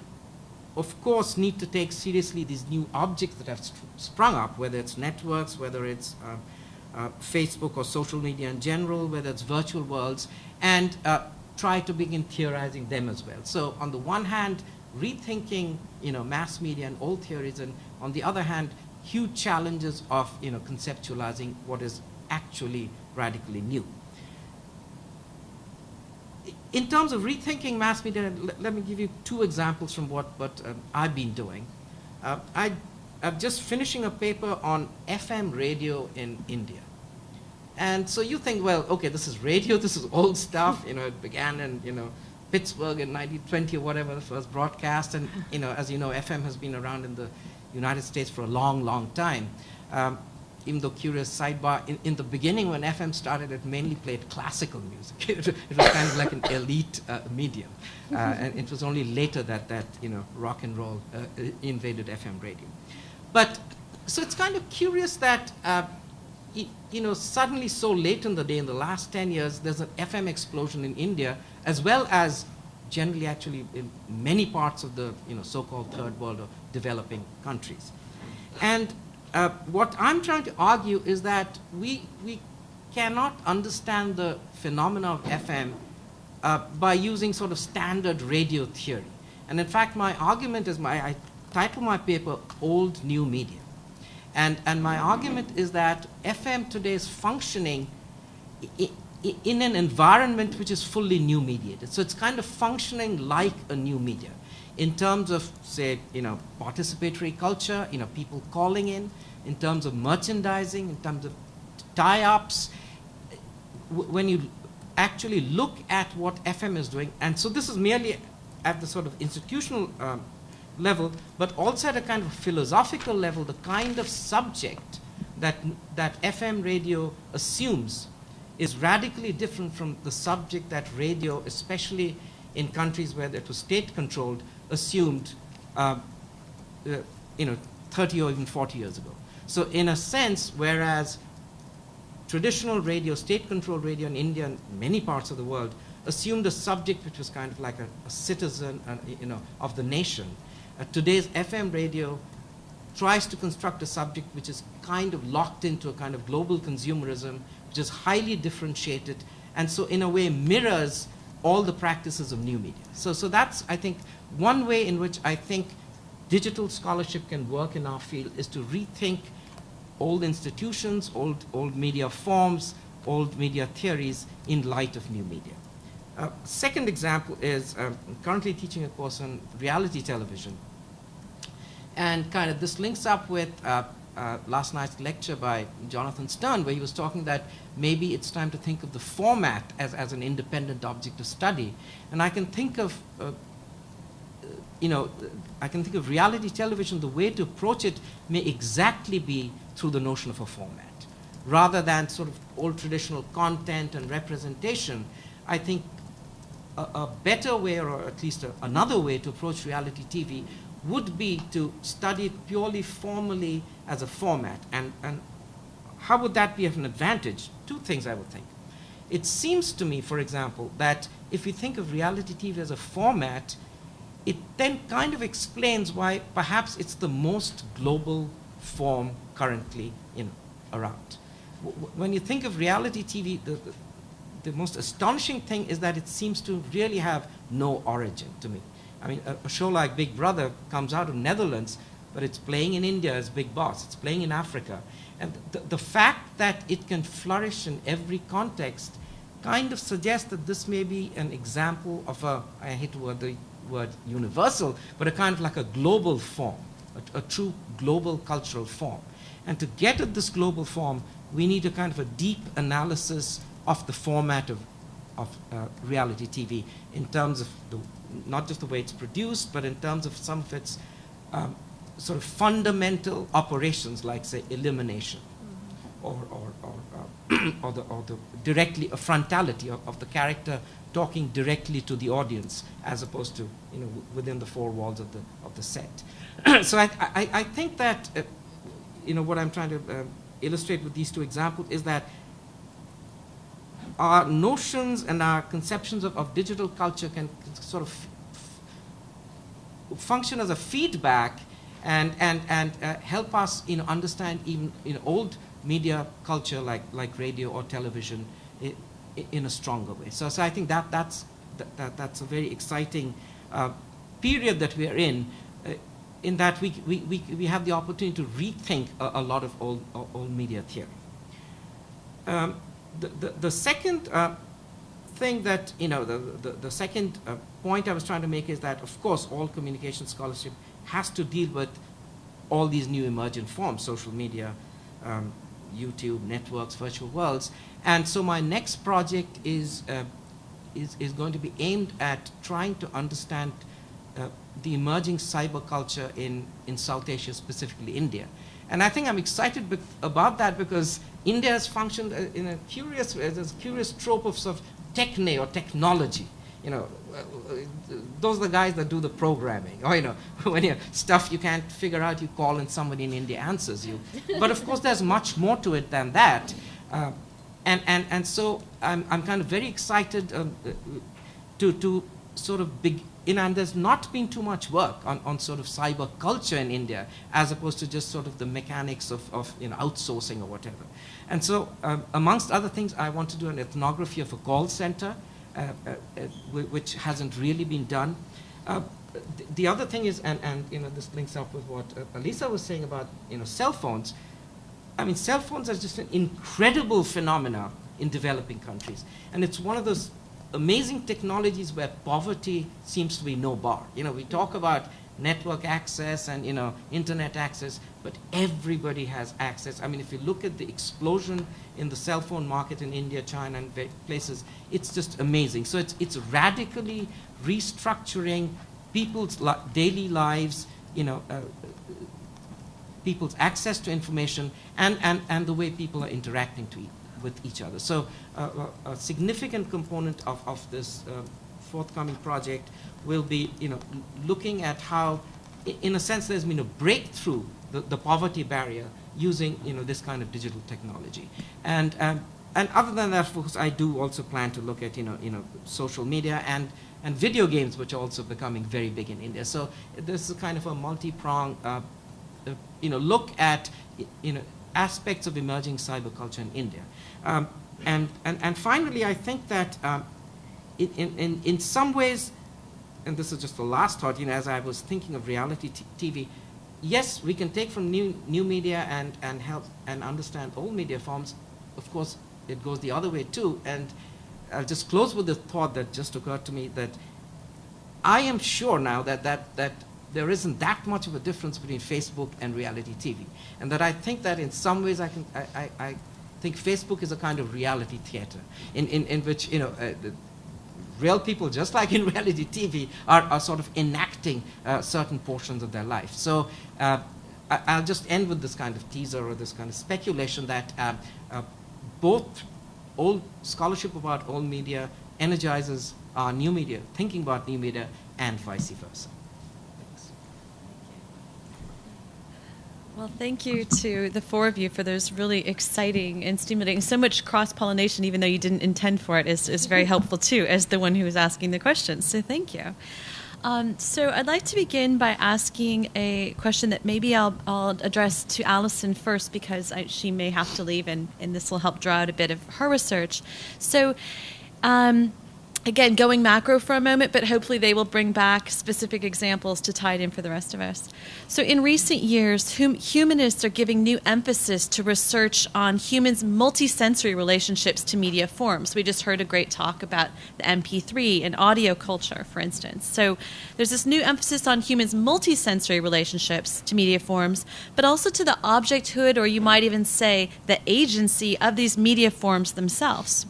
of course, need to take seriously these new objects that have sprung up, whether it's networks, whether it's Facebook or social media in general, whether it's virtual worlds, and try to begin theorizing them as well. So on the one hand, rethinking mass media and old theories, and on the other hand, huge challenges of conceptualizing what is actually radically new. In terms of rethinking mass media, let me give you two examples from what I've been doing. I'm just finishing a paper on FM radio in India. And so you think, well, okay, this is radio, this is old stuff. It began in Pittsburgh in 1920 or whatever, the first broadcast. And as you know, FM has been around in the United States for a long, long time. Even though, curious sidebar, in the beginning when FM started, it mainly played classical music. It was kind of like an elite medium. And it was only later that rock and roll invaded FM radio. But, so it's kind of curious that, suddenly so late in the day, in the last 10 years, there's an FM explosion in India, as well as generally actually in many parts of the so-called third world or developing countries. And what I'm trying to argue is that we cannot understand the phenomena of FM by using sort of standard radio theory. And in fact, my argument is, I title my paper Old New Media. And my argument is that FM today is functioning in an environment which is fully new mediated. So it's kind of functioning like a new media in terms of, say, participatory culture, people calling in terms of merchandising, in terms of tie-ups. When you actually look at what FM is doing, and so this is merely at the sort of institutional level, but also at a kind of philosophical level, the kind of subject that FM radio assumes is radically different from the subject that radio, especially in countries where it was state-controlled, assumed 30 or even 40 years ago. So in a sense, whereas traditional radio, state-controlled radio in India and many parts of the world assumed a subject which was kind of like a citizen of the nation, today's FM radio tries to construct a subject which is kind of locked into a kind of global consumerism, which is highly differentiated, and so in a way mirrors all the practices of new media. So that's, I think, one way in which I think digital scholarship can work in our field is to rethink old institutions, old media forms, old media theories in light of new media. Second example is I'm currently teaching a course on reality television. And kind of this links up with last night's lecture by Jonathan Stern, where he was talking that maybe it's time to think of the format as an independent object of study. And I can think of, reality television, the way to approach it may exactly be through the notion of a format. Rather than sort of old traditional content and representation, I think a better way, or at least another way to approach reality TV would be to study it purely formally as a format. And how would that be of an advantage? Two things I would think. It seems to me, for example, that if you think of reality TV as a format, it then kind of explains why perhaps it's the most global form currently around. When you think of reality TV, the most astonishing thing is that it seems to really have no origin to me. I mean, a show like Big Brother comes out of Netherlands, but it's playing in India as Big Boss. It's playing in Africa. And the fact that it can flourish in every context kind of suggests that this may be an example of I hate the word universal, but a kind of like a global form, a true global cultural form. And to get at this global form, we need a kind of a deep analysis of the format of reality TV in terms of not just the way it's produced, but in terms of some of its sort of fundamental operations, like, say, elimination, or the directly a frontality of the character talking directly to the audience, as opposed to within the four walls of the set. So I think that what I'm trying to illustrate with these two examples is that our notions and our conceptions of digital culture can sort of function as a feedback and help us understand even old media culture like radio or television in a stronger way. So I think that's a very exciting period that we are in that we have the opportunity to rethink a lot of old media theory. The second thing that, the second point I was trying to make is that, of course, all communication scholarship has to deal with all these new emergent forms, social media, YouTube, networks, virtual worlds. And so my next project is going to be aimed at trying to understand the emerging cyber culture in South Asia, specifically India. And I think I'm excited about that because India has functioned in a curious way. There's a curious trope of sort of techne or technology. Those are the guys that do the programming. Or, when you stuff you can't figure out, you call and somebody in India answers you. But of course, there's much more to it than that. And so I'm kind of very excited to sort of and there's not been too much work on sort of cyber culture in India, as opposed to just sort of the mechanics of outsourcing or whatever. And so, amongst other things, I want to do an ethnography of a call center, which hasn't really been done. The other thing is, and this links up with what Alisa was saying about cell phones. I mean, cell phones are just an incredible phenomena in developing countries, and it's one of those amazing technologies where poverty seems to be no bar. We talk about network access and internet access, but everybody has access. I mean, if you look at the explosion in the cell phone market in India, China, and places, it's just amazing. So it's radically restructuring people's daily lives, people's access to information, and the way people are interacting with each other. So a significant component of this forthcoming project will be, looking at how, in a sense, there's been a breakthrough the poverty barrier using, this kind of digital technology. And other than that, of course, I do also plan to look at, social media and video games, which are also becoming very big in India. So this is kind of a multi-pronged, look at, aspects of emerging cyber culture in India. And finally, I think that in some ways, and this is just the last thought, as I was thinking of reality TV, yes, we can take from new media and help and understand old media forms. Of course, it goes the other way too. And I'll just close with the thought that just occurred to me, that I am sure now that there isn't that much of a difference between Facebook and reality TV, and that I think that in some ways I think Facebook is a kind of reality theater in which real people, just like in reality TV, are sort of enacting certain portions of their life. So I'll just end with this kind of teaser or this kind of speculation that both old scholarship about old media energizes our new media, thinking about new media, and vice versa. Well, thank you to the four of you for those really exciting and stimulating. So much cross-pollination, even though you didn't intend for it, is very helpful too, as the one who was asking the questions. So thank you. So I'd like to begin by asking a question that maybe I'll address to Allison first, because she may have to leave, and this will help draw out a bit of her research. So again, going macro for a moment, but hopefully they will bring back specific examples to tie it in for the rest of us. So in recent years, humanists are giving new emphasis to research on humans' multisensory relationships to media forms. We just heard a great talk about the MP3 and audio culture, for instance. So there's this new emphasis on humans' multisensory relationships to media forms, but also to the objecthood, or you might even say the agency of these media forms themselves.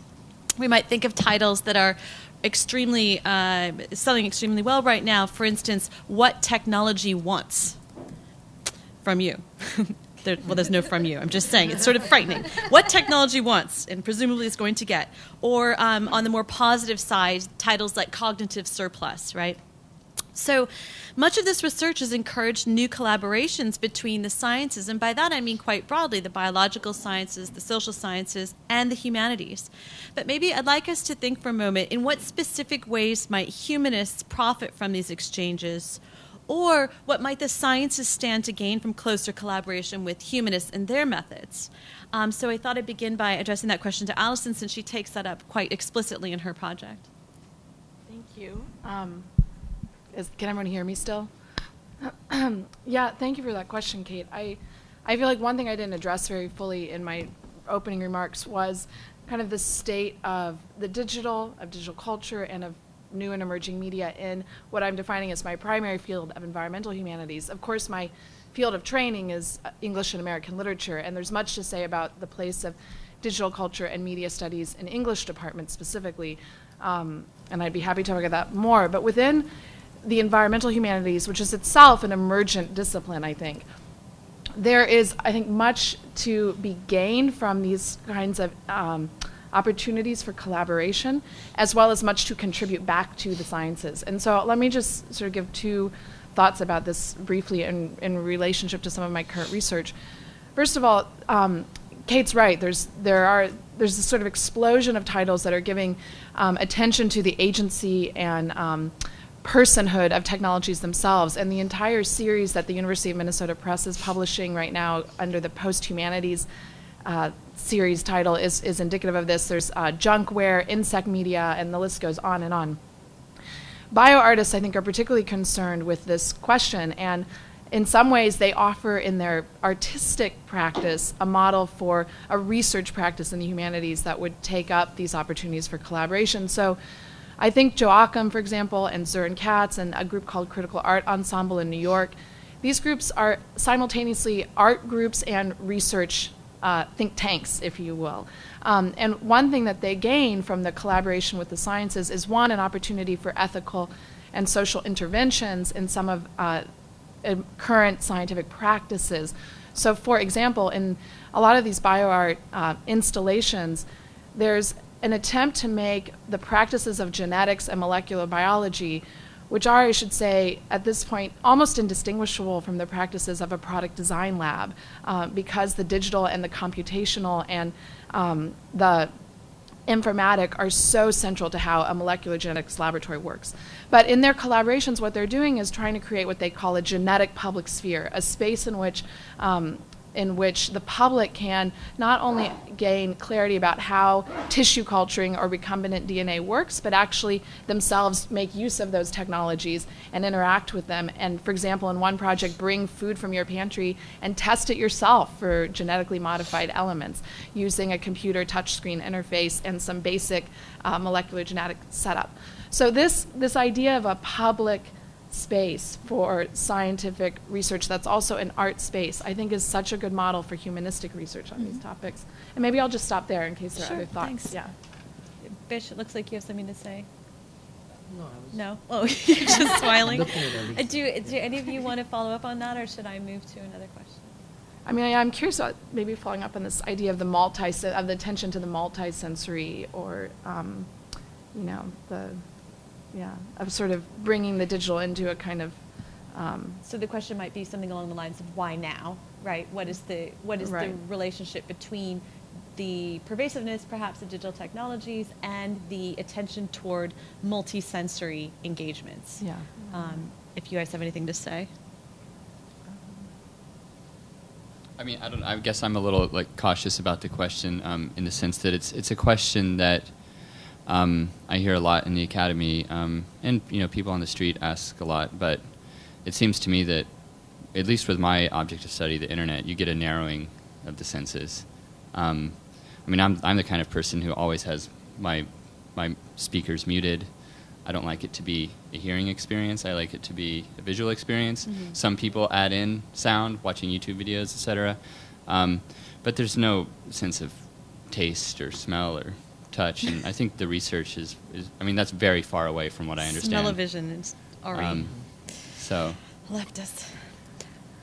We might think of titles that are selling extremely well right now. For instance, What Technology Wants from You. There's no from you. I'm just saying. It's sort of frightening. What technology wants, and presumably is going to get. Or on the more positive side, titles like Cognitive Surplus, right? So much of this research has encouraged new collaborations between the sciences, and by that I mean quite broadly the biological sciences, the social sciences, and the humanities. But maybe I'd like us to think for a moment, in what specific ways might humanists profit from these exchanges, or what might the sciences stand to gain from closer collaboration with humanists and their methods? So I thought I'd begin by addressing that question to Allison, since she takes that up quite explicitly in her project. Thank you. Can everyone hear me still? Yeah, thank you for that question, Kate. I feel like one thing I didn't address very fully in my opening remarks was kind of the state of the digital culture, and of new and emerging media in what I'm defining as my primary field of environmental humanities. Of course, my field of training is English and American literature, and there's much to say about the place of digital culture and media studies in English departments specifically, and I'd be happy to talk about that more. But within the environmental humanities, which is itself an emergent discipline, I think, there is, I think, much to be gained from these kinds of opportunities for collaboration, as well as much to contribute back to the sciences. And so let me just sort of give two thoughts about this briefly in relationship to some of my current research. First of all, Kate's right. There's this sort of explosion of titles that are giving attention to the agency and personhood of technologies themselves, and the entire series that the University of Minnesota Press is publishing right now under the Post-Humanities series title is indicative of this. There's junkware, insect media, and the list goes on and on. Bioartists, I think, are particularly concerned with this question, and in some ways they offer in their artistic practice a model for a research practice in the humanities that would take up these opportunities for collaboration. So I think Joachim, for example, and Sören Katz, and a group called Critical Art Ensemble in New York, these groups are simultaneously art groups and research think tanks, if you will. And one thing that they gain from the collaboration with the sciences is, one, an opportunity for ethical and social interventions in some of current scientific practices. So, for example, in a lot of these bioart installations, there's an attempt to make the practices of genetics and molecular biology, which are, I should say, at this point, almost indistinguishable from the practices of a product design lab, because the digital and the computational and the informatic are so central to how a molecular genetics laboratory works. But in their collaborations, what they're doing is trying to create what they call a genetic public sphere, a space in which the public can not only gain clarity about how tissue culturing or recombinant DNA works, but actually themselves make use of those technologies and interact with them. And, for example, in one project, bring food from your pantry and test it yourself for genetically modified elements using a computer touchscreen interface and some basic molecular genetic setup. So this idea of a public space for scientific research that's also an art space, I think, is such a good model for humanistic research on these topics. And maybe I'll just stop there in case there are other thoughts. Thanks. Yeah. Bish, it looks like you have something to say. No, I was No? Oh, you're just smiling. looking at Alisa. Do any of you want to follow up on that, or should I move to another question? I mean, I'm curious about maybe following up on this idea of the attention to the multisensory, or, of sort of bringing the digital into a kind of. So the question might be something along the lines of why now, right? What is the Right. relationship between the pervasiveness, perhaps, of digital technologies and the attention toward multisensory engagements? Yeah. If you guys have anything to say. I mean, I guess I'm a little cautious about the question, in the sense that it's a question that I hear a lot in the academy, and people on the street ask a lot, but it seems to me that, at least with my object of study, the internet, you get a narrowing of the senses. I'm the kind of person who always has my speakers muted. I don't like it to be a hearing experience. I like it to be a visual experience. Mm-hmm. Some people add in sound, watching YouTube videos, etc. But there's no sense of taste or smell or touch, and I think the research is that's very far away from what I understand. Smell-o-vision is already left us.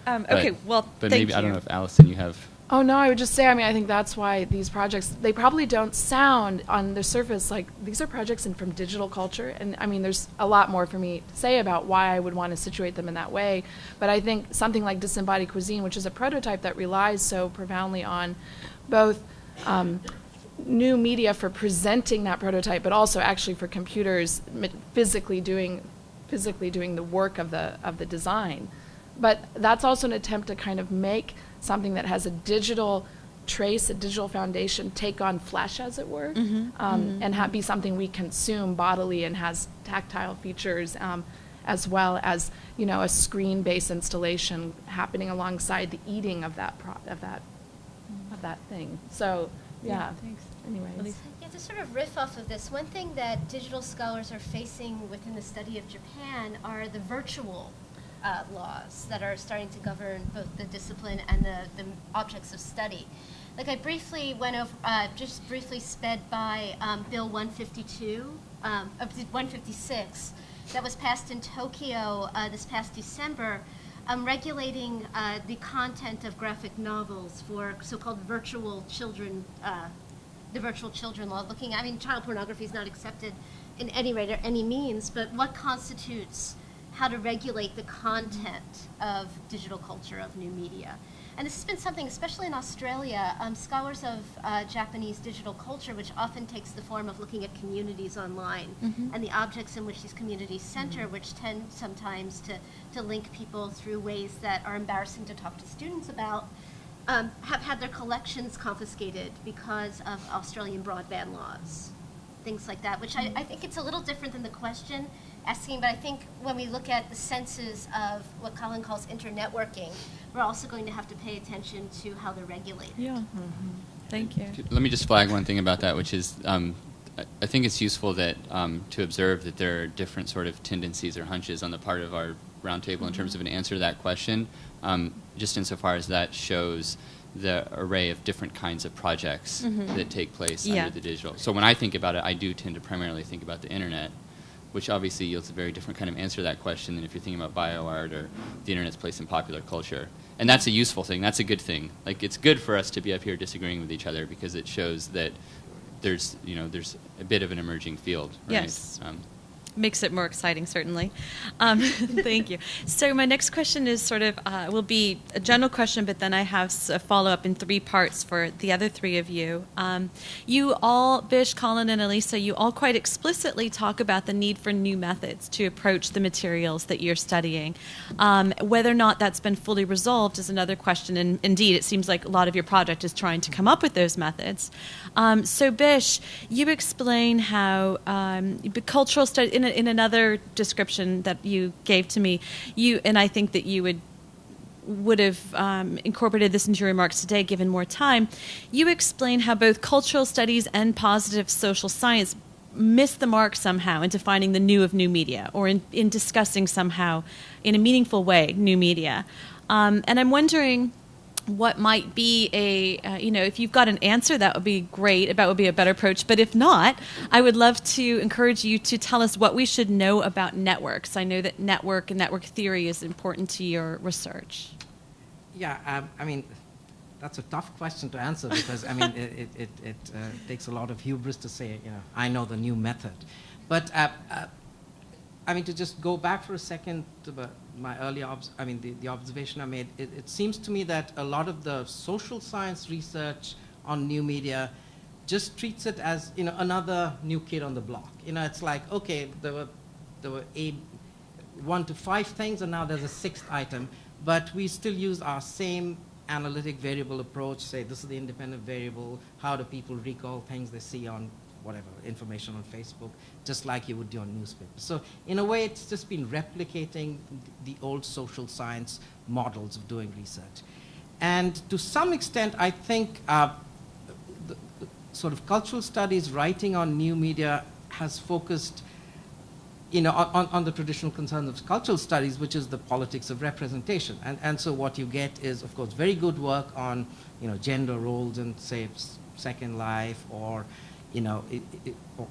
Okay, well, but thank maybe you. I don't know if Allison, you have. Oh, no, I would just say, I think that's why these projects, they probably don't sound on the surface like these are projects from digital culture. And there's a lot more for me to say about why I would want to situate them in that way. But I think something like Disembodied Cuisine, which is a prototype that relies so profoundly on both new media for presenting that prototype, but also actually for computers physically doing the work of the design. But that's also an attempt to kind of make something that has a digital trace, a digital foundation, take on flesh, as it were, and be something we consume bodily and has tactile features, as well as a screen-based installation happening alongside the eating of that thing. So yeah. Thanks. Anyways. Yeah, to sort of riff off of this, one thing that digital scholars are facing within the study of Japan are the virtual laws that are starting to govern both the discipline and the objects of study. Like I briefly went over, just briefly sped by Bill 156 that was passed in Tokyo this past December, regulating the content of graphic novels for so-called virtual children, the virtual children law. Child pornography is not accepted in any rate or any means, but what constitutes how to regulate the content of digital culture, of new media. And this has been something, especially in Australia, scholars of Japanese digital culture, which often takes the form of looking at communities online and the objects in which these communities center, which tend sometimes to link people through ways that are embarrassing to talk to students about, have had their collections confiscated because of Australian broadband laws, things like that, which I think it's a little different than the question asking, but I think when we look at the senses of what Colin calls internetworking, we're also going to have to pay attention to how they're regulated. Yeah. Thank you. Let me just flag one thing about that, which is I think it's useful that to observe that there are different sort of tendencies or hunches on the part of our roundtable in terms of an answer to that question, just insofar as that shows the array of different kinds of projects that take place under the digital. So when I think about it, I do tend to primarily think about the internet, which obviously yields a very different kind of answer to that question than if you're thinking about bioart or the internet's place in popular culture. And that's a useful thing. That's a good thing. Like, it's good for us to be up here disagreeing with each other because it shows that there's a bit of an emerging field. Right? Yes. Makes it more exciting, certainly. Thank you. So my next question is will be a general question, but then I have a follow-up in 3 parts for the other 3 of you. You all, Bish, Colin, and Alisa, you all quite explicitly talk about the need for new methods to approach the materials that you're studying. Whether or not that's been fully resolved is another question, and indeed it seems like a lot of your project is trying to come up with those methods. So Bish, you explain how cultural studies, in another description that you gave to me, and I think that you would have incorporated this into your remarks today given more time, you explain how both cultural studies and positive social science miss the mark somehow in defining the new of new media, or in discussing somehow in a meaningful way new media. And I'm wondering what might be if you've got an answer, that would be great. That would be a better approach. But if not, I would love to encourage you to tell us what we should know about networks. I know that network and network theory is important to your research. Yeah, that's a tough question to answer because, it takes a lot of hubris to say, I know the new method. But, to just go back for a second to my earlier, the observation I made, it seems to me that a lot of the social science research on new media just treats it as, another new kid on the block. It's like, okay, there were 1 to 5 things, and now there's a 6th item, but we still use our same analytic variable approach, say this is the independent variable, how do people recall things they see on whatever, information on Facebook, just like you would do on newspapers. So in a way, it's just been replicating the old social science models of doing research. And to some extent, I think the sort of cultural studies writing on new media has focused on the traditional concerns of cultural studies, which is the politics of representation. And so what you get is, of course, very good work on, gender roles in, say, Second Life, or,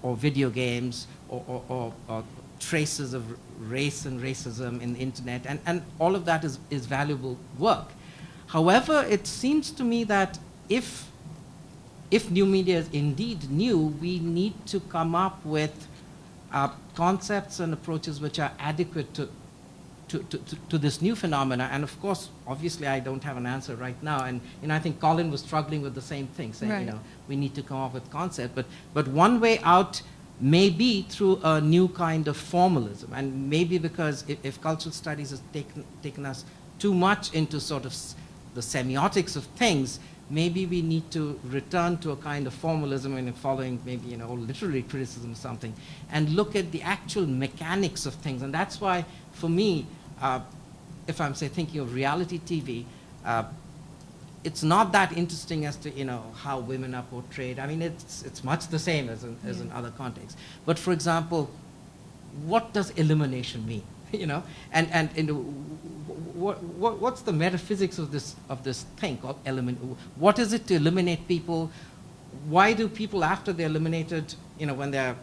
or video games, or traces of race and racism in the internet, and all of that is valuable work. However, it seems to me that if new media is indeed new, we need to come up with concepts and approaches which are adequate to this new phenomena. And of course, obviously, I don't have an answer right now. And I think Colin was struggling with the same thing, saying, right. We need to come up with concept. But one way out may be through a new kind of formalism. And maybe because if cultural studies has taken us too much into sort of the semiotics of things, maybe we need to return to a kind of formalism and following maybe literary criticism or something, and look at the actual mechanics of things. And that's why, for me, if I'm thinking of reality TV, it's not that interesting as to how women are portrayed. I mean, it's much the same as in other contexts. But for example, what does elimination mean? What's the metaphysics of this thing called elimination? What is it to eliminate people? Why do people, after they're eliminated, when they're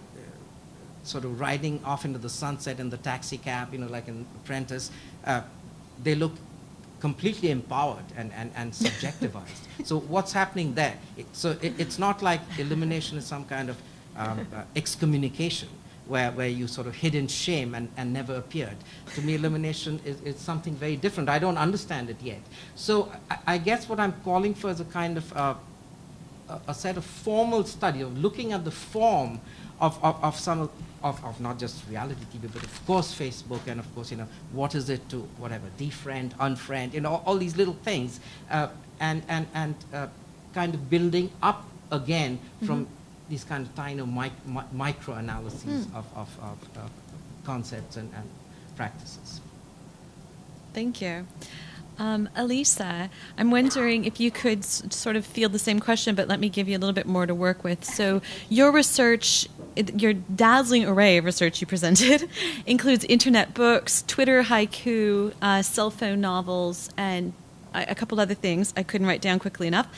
sort of riding off into the sunset in the taxi cab, like an Apprentice, they look completely empowered and subjectivized. So what's happening there? It's not like elimination is some kind of excommunication, where you sort of hid in shame and never appeared. To me, elimination is something very different. I don't understand it yet. So I guess what I'm calling for is a kind of a set of formal study of looking at the form of some of not just reality TV, but of course Facebook, and of course what is it to whatever defriend, unfriend, all these little things, and kind of building up again from these kind of tiny micro analyses of concepts and practices. Thank you. Alisa, I'm wondering if you could sort of field the same question, but let me give you a little bit more to work with. So your research, your dazzling array of research you presented includes internet books, Twitter haiku, cell phone novels, and a couple other things I couldn't write down quickly enough.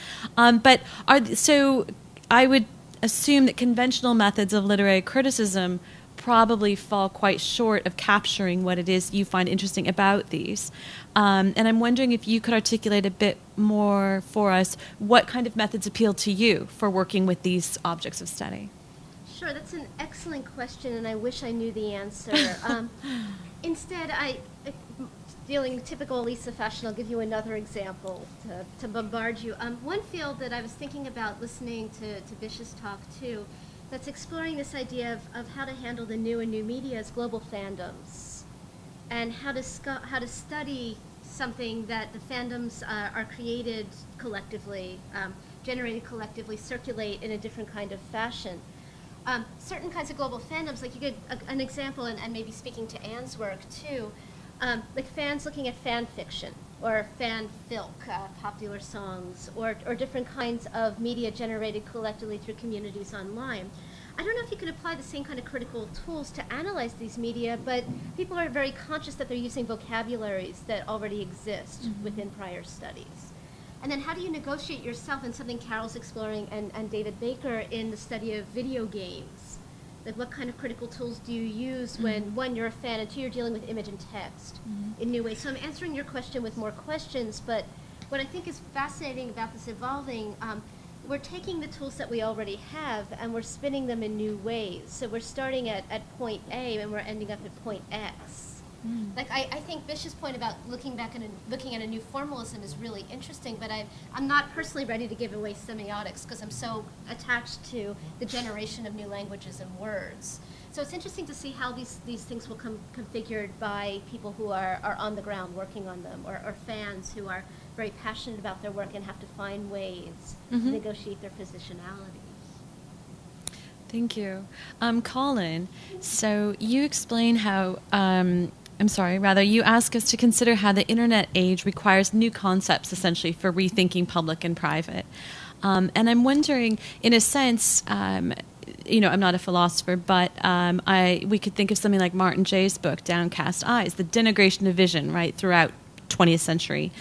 So I would assume that conventional methods of literary criticism probably fall quite short of capturing what it is you find interesting about these. And I'm wondering if you could articulate a bit more for us what kind of methods appeal to you for working with these objects of study. Sure, that's an excellent question, and I wish I knew the answer. Instead, dealing typical Alisa fashion, I'll give you another example to bombard you. One field that I was thinking about listening to Bish's talk too, that's exploring this idea of how to handle the new and new media as global fandoms, and how to study something that the fandoms are created collectively, generated collectively, circulate in a different kind of fashion. Certain kinds of global fandoms, like you get an example, and maybe speaking to Anne's work too, like fans looking at fan fiction or fan filk, popular songs, or different kinds of media generated collectively through communities online. I don't know if you can apply the same kind of critical tools to analyze these media, but people are very conscious that they're using vocabularies that already exist within prior studies. And then how do you negotiate yourself in something Carol's exploring and David Baker in the study of video games? Like what kind of critical tools do you use when, one, you're a fan, and two, you're dealing with image and text in new ways? So I'm answering your question with more questions, but what I think is fascinating about this evolving, we're taking the tools that we already have and we're spinning them in new ways. So we're starting at point A and we're ending up at point X. Like I think Bish's point about looking back and looking at a new formalism is really interesting, but I'm not personally ready to give away semiotics because I'm so attached to the generation of new languages and words. So it's interesting to see how these things will come configured by people who are on the ground working on them, or fans who are very passionate about their work and have to find ways to negotiate their positionality. Thank you. Colin, so you explain how, you ask us to consider how the internet age requires new concepts, essentially, for rethinking public and private. And I'm wondering, in a sense, I'm not a philosopher, but we could think of something like Martin Jay's book, Downcast Eyes, the denigration of vision, right, throughout 20th century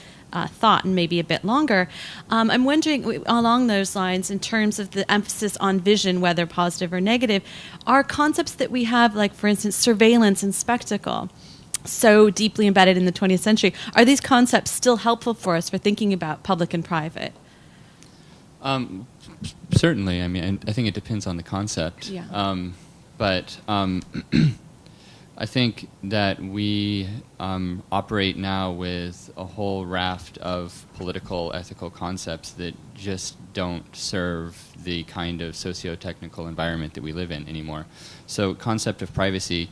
thought, and maybe a bit longer. I'm wondering, along those lines, in terms of the emphasis on vision, whether positive or negative, are concepts that we have, like, for instance, surveillance and spectacle, so deeply embedded in the 20th century, are these concepts still helpful for us for thinking about public and private? Certainly. I mean, I think it depends on the concept. Yeah. But I think that we operate now with a whole raft of political, ethical concepts that just don't serve the kind of socio-technical environment that we live in anymore. So concept of privacy,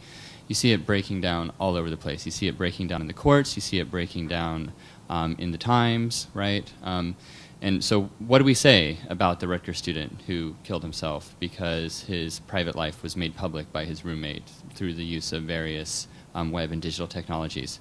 you see it breaking down all over the place. You see it breaking down in the courts. You see it breaking down in the Times, right? And so what do we say about the Rutgers student who killed himself because his private life was made public by his roommate through the use of various web and digital technologies?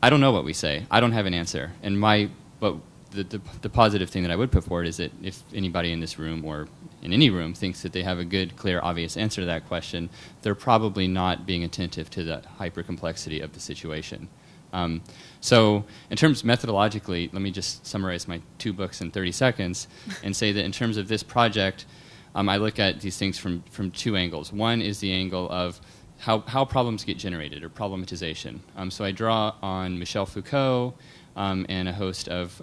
I don't know what we say. I don't have an answer. And the positive thing that I would put forward is that if anybody in this room or in any room thinks that they have a good, clear, obvious answer to that question, they're probably not being attentive to the hyper-complexity of the situation. So in terms methodologically, let me just summarize my 2 books in 30 seconds and say that in terms of this project, I look at these things from 2 angles. One is the angle of how problems get generated, or problematization. So I draw on Michel Foucault and a host of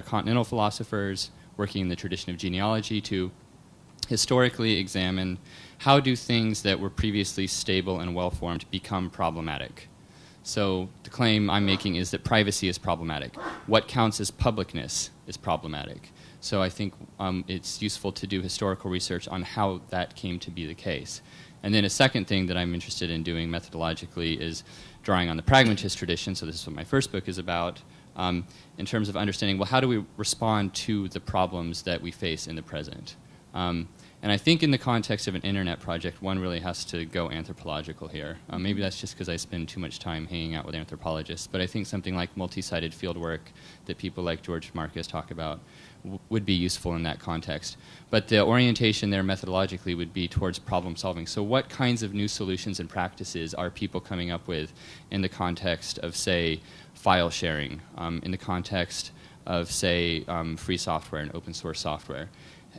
continental philosophers working in the tradition of genealogy to historically examine how do things that were previously stable and well-formed become problematic. So the claim I'm making is that privacy is problematic. What counts as publicness is problematic. So I think it's useful to do historical research on how that came to be the case. And then a second thing that I'm interested in doing methodologically is drawing on the pragmatist tradition, so this is what my first book is about, in terms of understanding, well, how do we respond to the problems that we face in the present? And I think in the context of an internet project, one really has to go anthropological here. Maybe that's just because I spend too much time hanging out with anthropologists, but I think something like multi-sided fieldwork that people like George Marcus talk about would be useful in that context. But the orientation there methodologically would be towards problem solving. So what kinds of new solutions and practices are people coming up with in the context of, say, file sharing, in the context of, say, free software and open source software?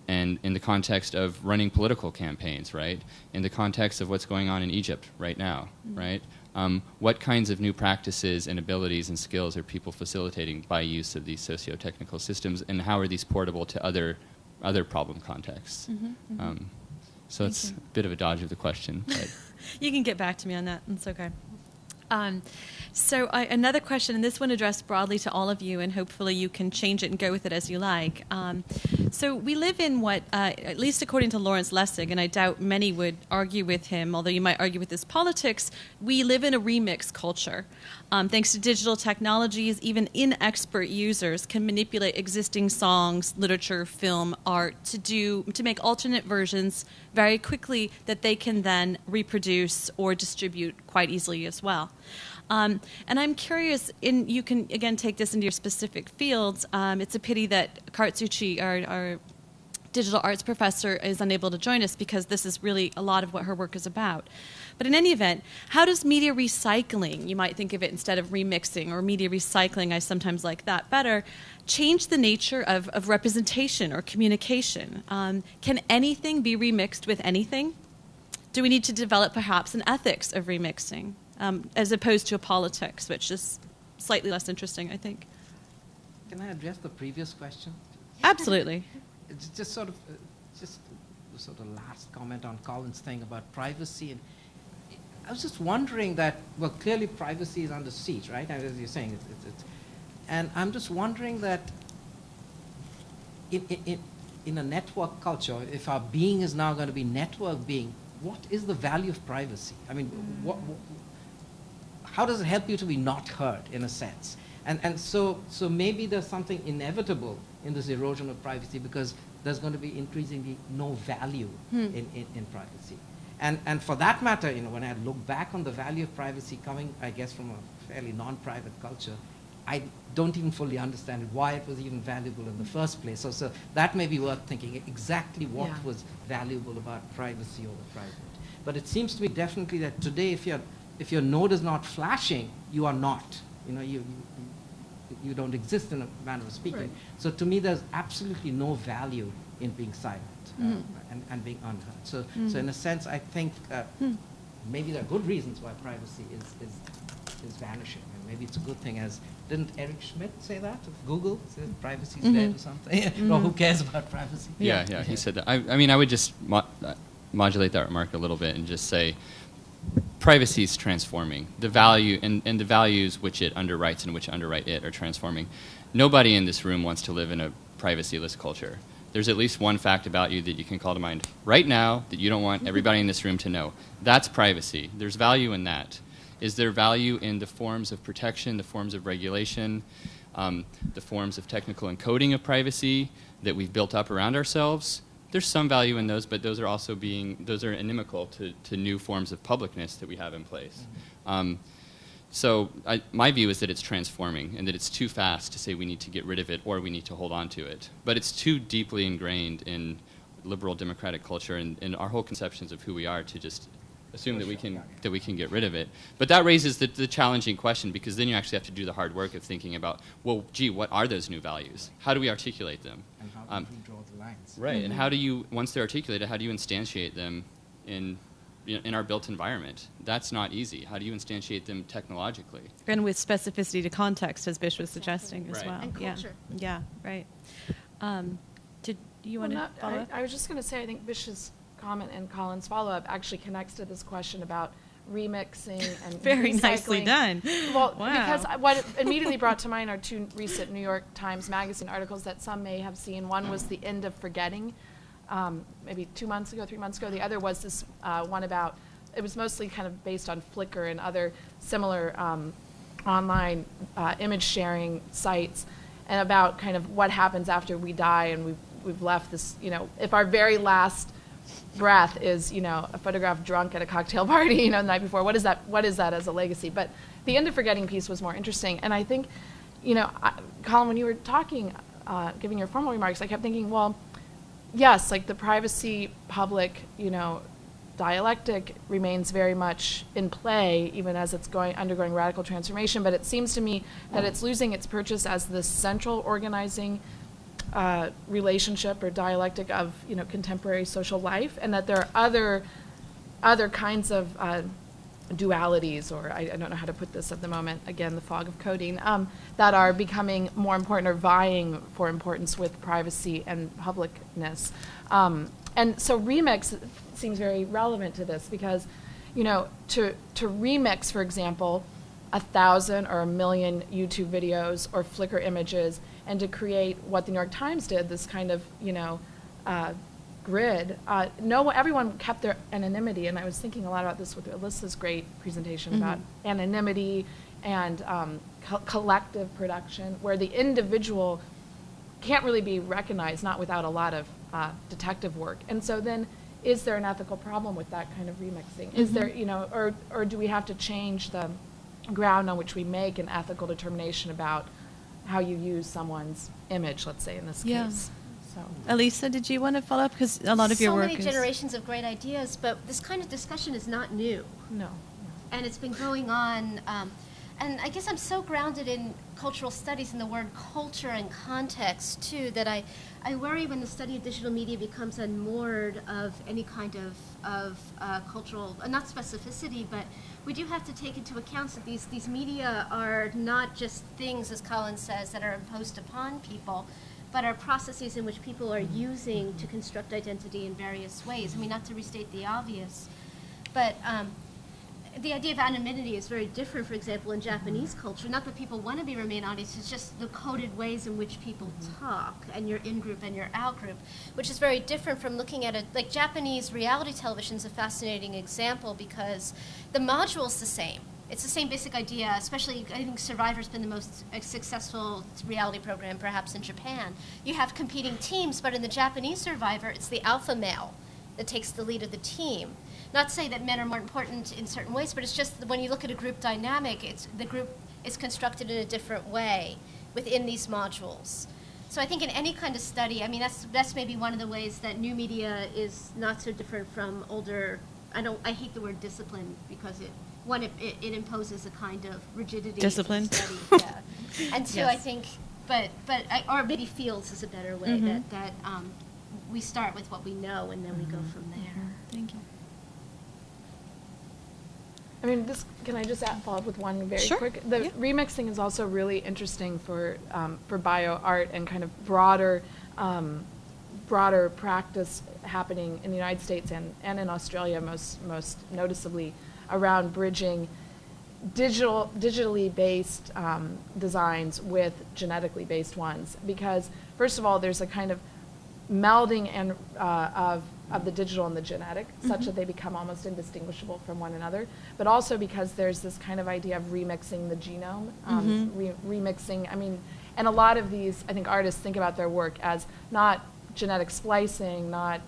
And in the context of running political campaigns, right? In the context of what's going on in Egypt right now, right? What kinds of new practices and abilities and skills are people facilitating by use of these socio-technical systems, and how are these portable to other problem contexts? So it's a bit of a dodge of the question. But You can get back to me on that. It's okay. So another question, and this one addressed broadly to all of you, and hopefully you can change it and go with it as you like. So we live in what, at least according to Lawrence Lessig, and I doubt many would argue with him, although you might argue with his politics, we live in a remix culture. Thanks to digital technologies, even inexpert users can manipulate existing songs, literature, film, art to make alternate versions very quickly that they can then reproduce or distribute quite easily as well. And I'm curious, you can, again, take this into your specific fields. It's a pity that Kartz Ucci, our digital arts professor, is unable to join us because this is really a lot of what her work is about. But in any event, how does media recycling, you might think of it instead of remixing, or media recycling, I sometimes like that better, change the nature of representation or communication? Can anything be remixed with anything? Do we need to develop perhaps an ethics of remixing? As opposed to a politics, which is slightly less interesting, I think. Can I address the previous question? Absolutely. It's just sort of last comment on Colin's thing about privacy. And I was just wondering that, well, clearly privacy is under siege, right? As you're saying, and I'm just wondering that in a network culture, if our being is now going to be network being, what is the value of privacy? I mean, how does it help you to be not heard, in a sense? And so maybe there's something inevitable in this erosion of privacy because there's going to be increasingly no value in privacy. And for that matter, when I look back on the value of privacy coming, I guess, from a fairly non-private culture, I don't even fully understand why it was even valuable in the first place. So that may be worth thinking exactly what was valuable about privacy over private. But it seems to me definitely that today, if your node is not flashing, you are not. You don't exist in a manner of speaking. Right. So to me, there's absolutely no value in being silent and being unheard. So in a sense, I think maybe there are good reasons why privacy is vanishing. And maybe it's a good thing, as didn't Eric Schmidt say that of Google? Said privacy's dead or something? Or who cares about privacy? Yeah, he said that. I mean, I would just modulate that remark a little bit and just say privacy is transforming. The value and the values which it underwrites and which underwrite it are transforming. Nobody in this room wants to live in a privacyless culture. There's at least one fact about you that you can call to mind right now that you don't want everybody in this room to know. That's privacy. There's value in that. Is there value in the forms of protection, the forms of regulation, the forms of technical encoding of privacy that we've built up around ourselves? There's some value in those, but those are inimical to new forms of publicness that we have in place. So my view is that it's transforming and that it's too fast to say we need to get rid of it or we need to hold on to it. But it's too deeply ingrained in liberal democratic culture and our whole conceptions of who we are to just assume that we can get rid of it. But that raises the challenging question, because then you actually have to do the hard work of thinking about, well, gee, what are those new values? How do we articulate them? And how do we draw the lines? Right, and how do you, once they're articulated, how do you instantiate them in our built environment? That's not easy. How do you instantiate them technologically? And with specificity to context, as Bish was suggesting as well. And culture. Yeah, right. Did you want to follow up? I was just going to say, I think Bish's comment and Colin's follow-up actually connects to this question about remixing and very recycling. nicely done. Well, wow. Because what immediately brought to mind are two recent New York Times Magazine articles that some may have seen. One was The End of Forgetting, maybe 3 months ago. The other was this one about, it was mostly kind of based on Flickr and other similar online image sharing sites, and about kind of what happens after we die and we've left this, if our very last breath is, a photograph drunk at a cocktail party, the night before. What is that as a legacy? But the End of Forgetting piece was more interesting. And I think, Colin, when you were talking, giving your formal remarks, I kept thinking, well, yes, like the privacy public, dialectic remains very much in play, even as it's undergoing radical transformation. But it seems to me that it's losing its purchase as the central organizing relationship or dialectic of contemporary social life, and that there are other kinds of dualities, or I don't know how to put this at the moment, again, the fog of coding, that are becoming more important or vying for importance with privacy and publicness. And so remix seems very relevant to this, because to remix, for example, 1,000 or 1 million YouTube videos or Flickr images, and to create what the New York Times did, this kind of, grid. Everyone kept their anonymity, and I was thinking a lot about this with Alisa's great presentation about anonymity and collective production, where the individual can't really be recognized, not without a lot of detective work. And so then, is there an ethical problem with that kind of remixing? Is there, or do we have to change the ground on which we make an ethical determination about how you use someone's image, let's say, in this case? So. Alisa, did you want to follow up? Because a lot of your work is... So many generations of great ideas, but this kind of discussion is not new. No. And it's been going on, and I guess I'm so grounded in cultural studies and the word culture and context, too, that I worry when the study of digital media becomes unmoored of any kind of cultural, not specificity, but we do have to take into account that these media are not just things, as Colin says, that are imposed upon people, but are processes in which people are using to construct identity in various ways. I mean, not to restate the obvious, but the idea of anonymity is very different, for example, in Japanese culture. Not that people want to remain anonymous, it's just the coded ways in which people talk, and your in-group and your out-group, which is very different from looking at it. Like Japanese reality television is a fascinating example because the module's the same. It's the same basic idea, especially I think Survivor's been the most successful reality program perhaps in Japan. You have competing teams, but in the Japanese Survivor, it's the alpha male that takes the lead of the team. Not to say that men are more important in certain ways, but it's just that when you look at a group dynamic, the group is constructed in a different way within these modules. So I think in any kind of study, I mean, that's maybe one of the ways that new media is not so different from older. I hate the word discipline because it imposes a kind of rigidity. Discipline. To study. Yeah. And so Yes. I think, or maybe fields is a better way that we start with what we know and then we go from there. Thank you. I mean, can I just follow up with one very Sure. quick? The Yeah. remixing is also really interesting for bio art and kind of broader practice happening in the United States and in Australia, most noticeably, around bridging digitally based designs with genetically based ones. Because first of all, there's a kind of melding of the digital and the genetic, such that they become almost indistinguishable from one another, but also because there's this kind of idea of remixing the genome, remixing, I mean, and a lot of these, I think artists think about their work as not genetic splicing, not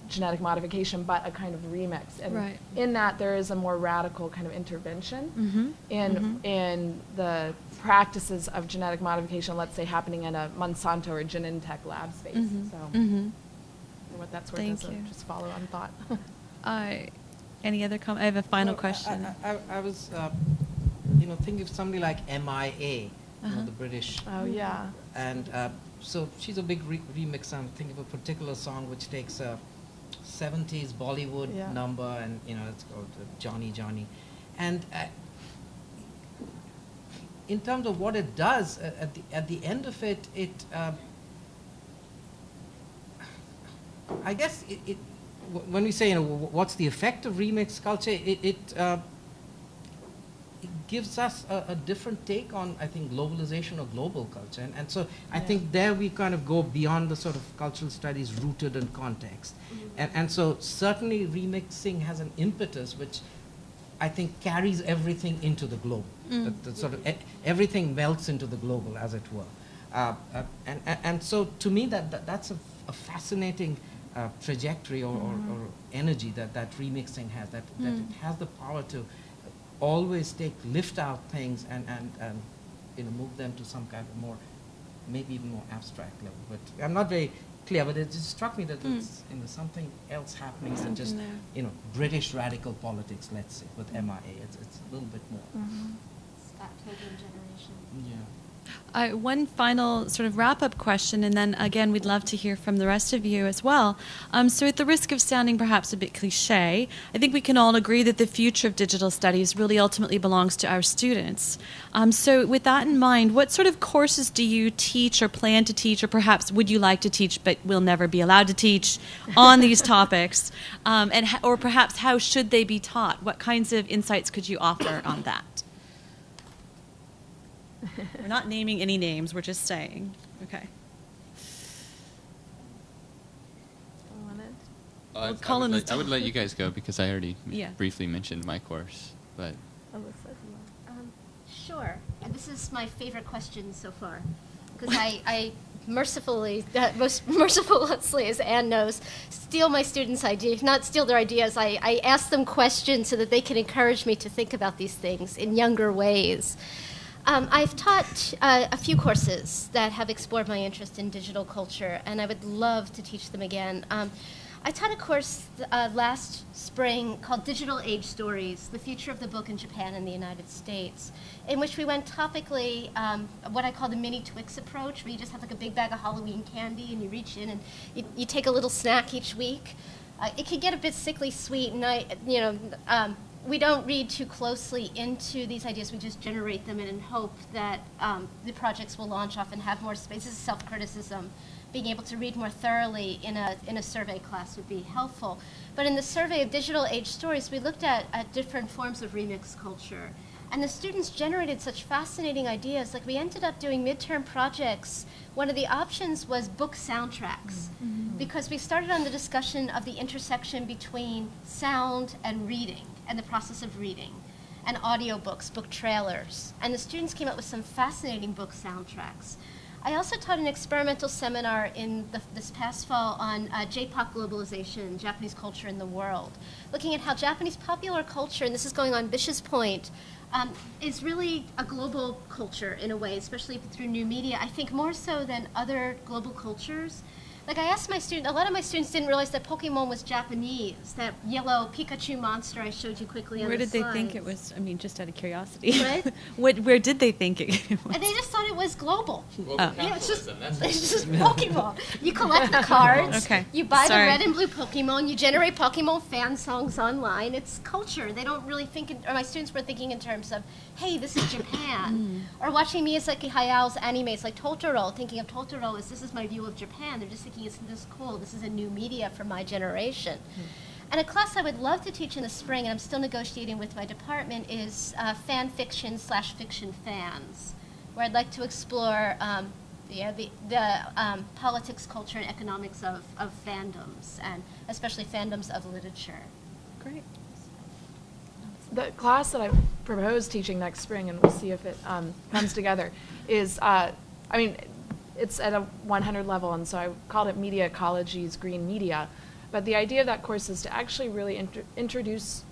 genetic modification, but a kind of remix. And in that, there is a more radical kind of intervention in the practices of genetic modification, let's say happening in a Monsanto or Genentech lab space. So what that's worth Thank as you. just follow on thought. Any other comment? I have a final question. I was, thinking of somebody like MIA, the British. Oh, yeah. And so she's a big remix. I'm thinking of a particular song which takes a 70s Bollywood number, and it's called Johnny Johnny. And in terms of what it does, at the end of it, I guess when we say what's the effect of remix culture, it gives us a different take on, I think, globalization or global culture. And so I think there we kind of go beyond the sort of cultural studies rooted in context. And so certainly remixing has an impetus which I think carries everything into the global. The sort of everything melts into the global, as it were. And so to me that's a fascinating trajectory or energy that remixing has, that it has the power to always lift out things and move them to some kind of more, maybe even more abstract level. But I'm not very clear, but it just struck me that it's something else happening than just British radical politics, let's say, with MIA. It's a little bit more. Scott Pilgrim generation. Yeah. One final sort of wrap-up question, and then again, we'd love to hear from the rest of you as well. So at the risk of sounding perhaps a bit cliche, I think we can all agree that the future of digital studies really ultimately belongs to our students. So with that in mind, what sort of courses do you teach or plan to teach, or perhaps would you like to teach but will never be allowed to teach on these topics? Or perhaps how should they be taught? What kinds of insights could you offer on that? We're not naming any names, we're just saying. Okay. Colin I would let you guys go because I already Yeah. briefly mentioned my course. But Sure. And this is my favorite question so far, because I mercifully, most mercifully, as Anne knows, steal my students' ideas, not steal their ideas. I ask them questions so that they can encourage me to think about these things in younger ways. I've taught a few courses that have explored my interest in digital culture, and I would love to teach them again. I taught a course last spring called Digital Age Stories, The Future of the Book in Japan and the United States, in which we went topically what I call the mini Twix approach, where you just have like a big bag of Halloween candy and you reach in and you take a little snack each week. It can get a bit sickly sweet, and we don't read too closely into these ideas. We just generate them and hope that the projects will launch off and have more space. This is self-criticism. Being able to read more thoroughly in a survey class would be helpful. But in the survey of digital age stories, we looked at different forms of remix culture. And the students generated such fascinating ideas. Like, we ended up doing midterm projects. One of the options was book soundtracks, because we started on the discussion of the intersection between sound and reading and the process of reading. and audiobooks, book trailers. And the students came up with some fascinating book soundtracks. I also taught an experimental seminar this past fall on J-pop globalization, Japanese culture in the world, looking at how Japanese popular culture, and this is going on Bish's point, is really a global culture in a way, especially through new media. I think more so than other global cultures. Like I asked my students, a lot of my students didn't realize that Pokemon was Japanese, that yellow Pikachu monster I showed you quickly on the Where did they slides. think it was? I mean, just out of curiosity. What? Where did they think it was? And they just thought it was global. Global Yeah, it's just, capitalism, it's just Pokemon. You collect the cards, Okay, you buy sorry. the red and blue Pokemon, you generate Pokemon fan songs online. It's culture. They don't really think, or my students were thinking in terms of, hey, this is Japan. Or watching Miyazaki Hayao's animes like Totoro, thinking of Totoro as this is my view of Japan. They're just thinking, isn't this cool? This is a new media for my generation. And a class I would love to teach in the spring, and I'm still negotiating with my department, is fan fiction / fiction fans, where I'd like to explore the politics, culture, and economics of fandoms, and especially fandoms of literature. Great. The class that I propose teaching next spring, and we'll see if it comes together, is, it's at a 100 level, and so I called it Media Ecology's Green Media. But the idea of that course is to actually really introduce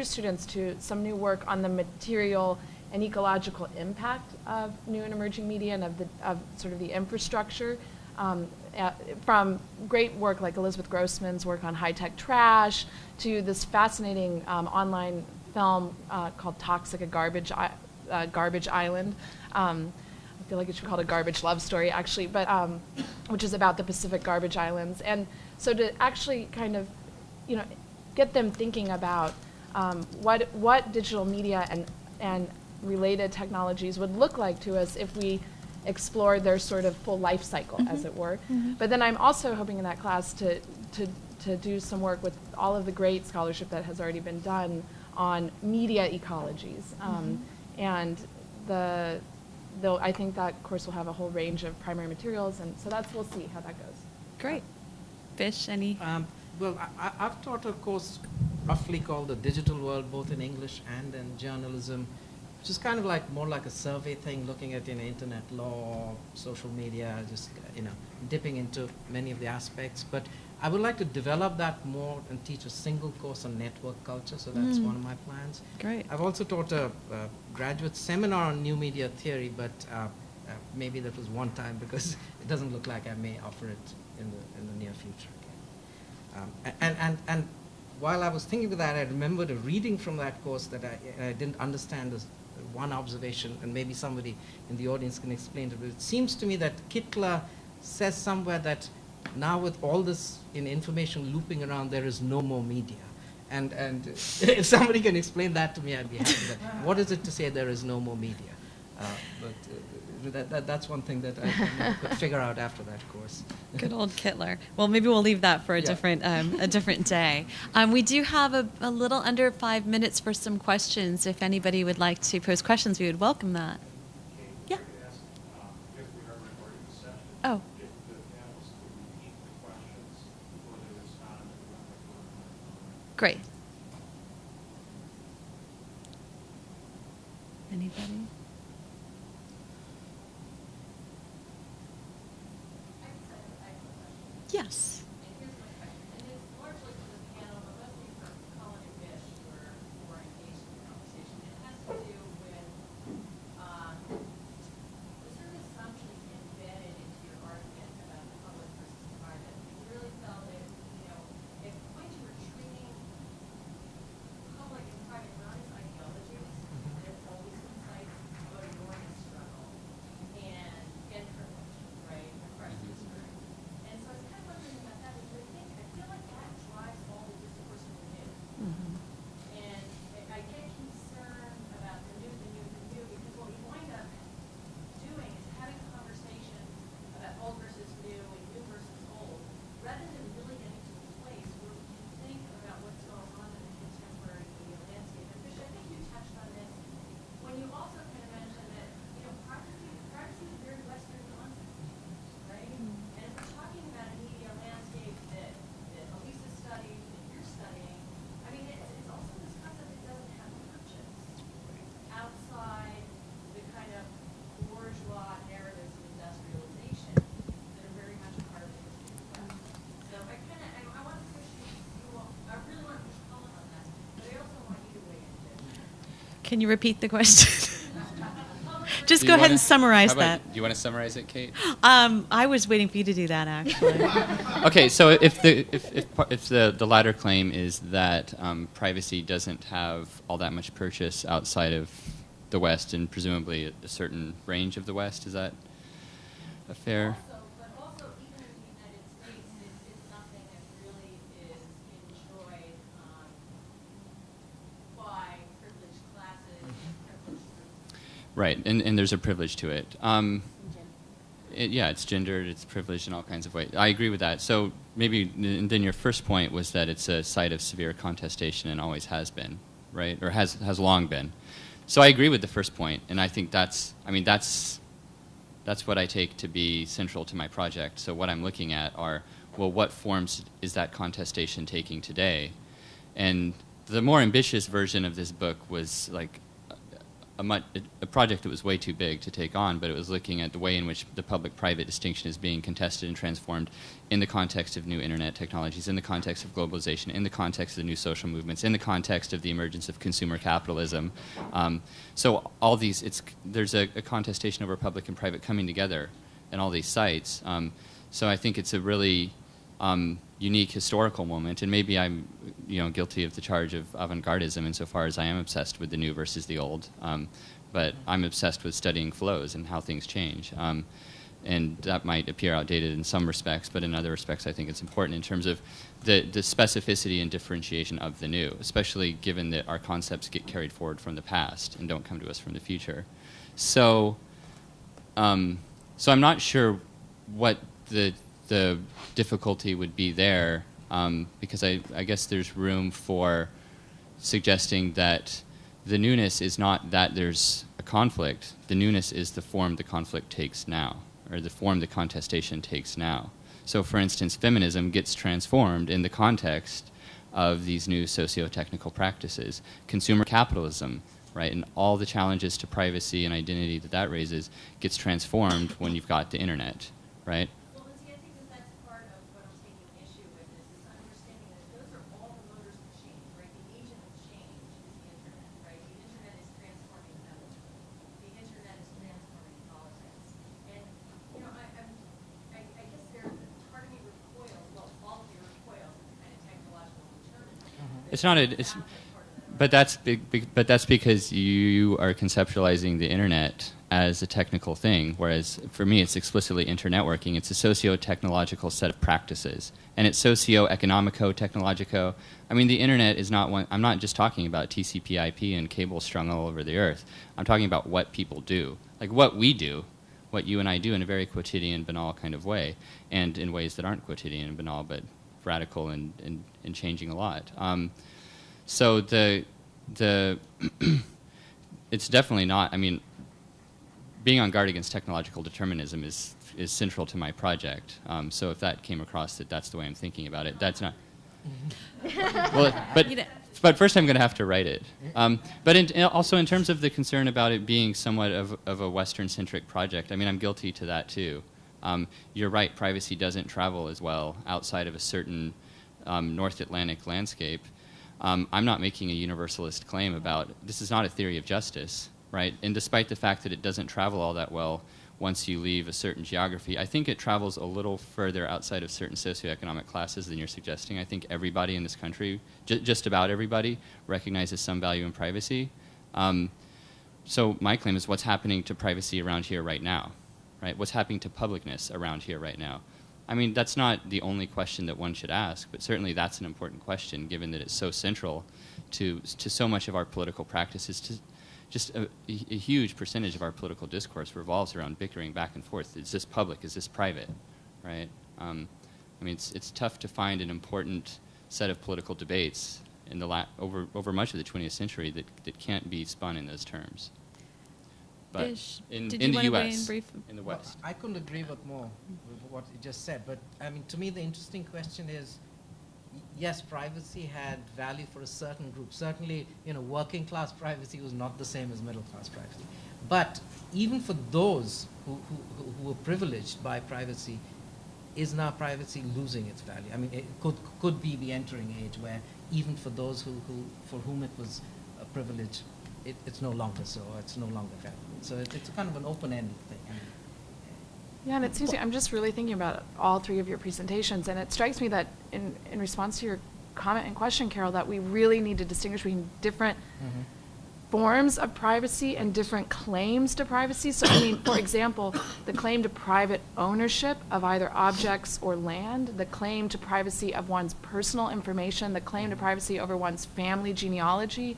students to some new work on the material and ecological impact of new and emerging media and of sort of the infrastructure, from great work like Elizabeth Grossman's work on high-tech trash to this fascinating online film called Toxic, a Garbage Island. I feel like it should be called a garbage love story, actually, but which is about the Pacific garbage islands. And so to actually kind of, get them thinking about what digital media and related technologies would look like to us if we explored their sort of full life cycle, as it were. But then I'm also hoping in that class to do some work with all of the great scholarship that has already been done on media ecologies. And I think that course will have a whole range of primary materials, and so we'll see how that goes. Great. Bish, any? Well, I've taught a course roughly called The Digital World, both in English and in journalism, which is kind of like more like a survey thing, looking at internet law, social media, just dipping into many of the aspects. But I would like to develop that more and teach a single course on network culture, so that's one of my plans. Great. I've also taught a graduate seminar on new media theory, but maybe that was one time because it doesn't look like I may offer it in the near future again. And while I was thinking of that, I remembered a reading from that course that I didn't understand as one observation, and maybe somebody in the audience can explain it. But it seems to me that Kittler says somewhere that now with all this information looping around, there is no more media. And if somebody can explain that to me, I'd be happy. What is it to say there is no more media? That's one thing that I could figure out after that course. Good old Kittler. Well, maybe we'll leave that for a different day. We do have a little under 5 minutes for some questions. If anybody would like to pose questions, we would welcome that. Yeah. Oh. Great. Anybody? Yes. And it's largely for the panel, but mostly for Colin and Bish, who are more engaged in the conversation. It has to do with the sort of assumptions embedded into your argument about the public versus private. You really felt that, if points you were treating Can you repeat the question? Just Do go you ahead wanna- and summarize how about- that. Do you want to summarize it, Kate? I was waiting for you to do that, actually. Okay, so if the latter claim is that privacy doesn't have all that much purchase outside of the West and presumably a certain range of the West, is that a fair? But also, even in the United States, it's something that really is enjoyed by privileged classes and privileged groups. Right, and there's a privilege to it. Yeah, it's gendered, it's privileged in all kinds of ways. I agree with that. So maybe then your first point was that it's a site of severe contestation and always has been, right? Or has long been. So I agree with the first point, and I think that's what I take to be central to my project. So what I'm looking at are, well, what forms is that contestation taking today? And the more ambitious version of this book was like a project that was way too big to take on, but it was looking at the way in which the public-private distinction is being contested and transformed in the context of new internet technologies, in the context of globalization, in the context of the new social movements, in the context of the emergence of consumer capitalism. So all these, there's a contestation over public and private coming together in all these sites. So I think it's a really unique historical moment, and maybe I'm guilty of the charge of avant-gardism insofar as I am obsessed with the new versus the old, but I'm obsessed with studying flows and how things change, and that might appear outdated in some respects, but in other respects I think it's important in terms of the specificity and differentiation of the new, especially given that our concepts get carried forward from the past and don't come to us from the future. So I'm not sure what the difficulty would be there, because I guess there's room for suggesting that the newness is not that there's a conflict. The newness is the form the conflict takes now, or the form the contestation takes now. So, for instance, feminism gets transformed in the context of these new socio-technical practices. Consumer capitalism, right, and all the challenges to privacy and identity that raises gets transformed when you've got the internet, right? Well, Lindsay, I think that's part of what I'm taking issue with is understanding that those are all the motors of change, right? The agent of change is the internet, right? The internet is transforming feminism. The internet is transforming politics. And, I guess part of me recoils, well, all of me recoils at the kind of technological determinism. It's not but that's because you are conceptualizing the internet as a technical thing, whereas for me it's explicitly internetworking. It's a socio-technological set of practices, and it's socio-economico-technologico. I mean, the internet is not one. I'm not just talking about TCP/IP and cables strung all over the earth. I'm talking about what people do, like what we do, what you and I do in a very quotidian, banal kind of way, and in ways that aren't quotidian and banal, but radical and changing a lot. So it's definitely not. I mean, being on guard against technological determinism is central to my project. So if that came across that that's the way I'm thinking about it, that's not. Well, but first I'm going to have to write it. But also in terms of the concern about it being somewhat of a Western-centric project, I mean, I'm guilty to that too. You're right, privacy doesn't travel as well outside of a certain North Atlantic landscape. I'm not making a universalist claim about, this is not a theory of justice, right? And despite the fact that it doesn't travel all that well once you leave a certain geography, I think it travels a little further outside of certain socioeconomic classes than you're suggesting. I think everybody in this country, just about everybody, recognizes some value in privacy. So my claim is what's happening to privacy around here right now, right? What's happening to publicness around here right now? I mean, that's not the only question that one should ask, but certainly that's an important question, given that it's so central to so much of our political practices. Just a huge percentage of our political discourse revolves around bickering back and forth. Is this public? Is this private? Right? I mean, it's tough to find an important set of political debates in over much of the 20th century that can't be spun in those terms. But Bish, in did the you want to weigh U.S., in in the Well, West. I couldn't agree more with what you just said, but I mean, to me, the interesting question is, yes, privacy had value for a certain group. Certainly, working class privacy was not the same as middle class privacy. But even for those who were privileged by privacy, is now privacy losing its value? I mean, it could be the entering age where even for those for whom it was a privilege, it's no longer so, or it's no longer valid. So it's kind of an open-ended thing. Yeah, and it seems to me, I'm just really thinking about all three of your presentations, and it strikes me that in response to your comment and question, Carol, that we really need to distinguish between different forms of privacy and different claims to privacy. So, I mean, for example, the claim to private ownership of either objects or land, the claim to privacy of one's personal information, the claim to privacy over one's family genealogy.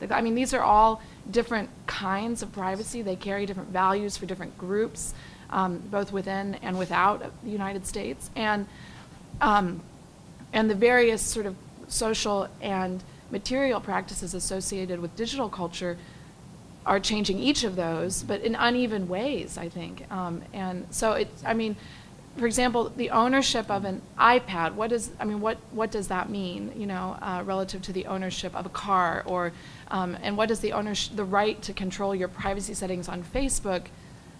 I mean, these are all different kinds of privacy. They carry different values for different groups, both within and without the United States. And the various sort of social and material practices associated with digital culture are changing each of those, but in uneven ways, I think. And so I mean, for example, the ownership of an iPad, what does that mean, you know, relative to the ownership of a car, or, and what does the right to control your privacy settings on Facebook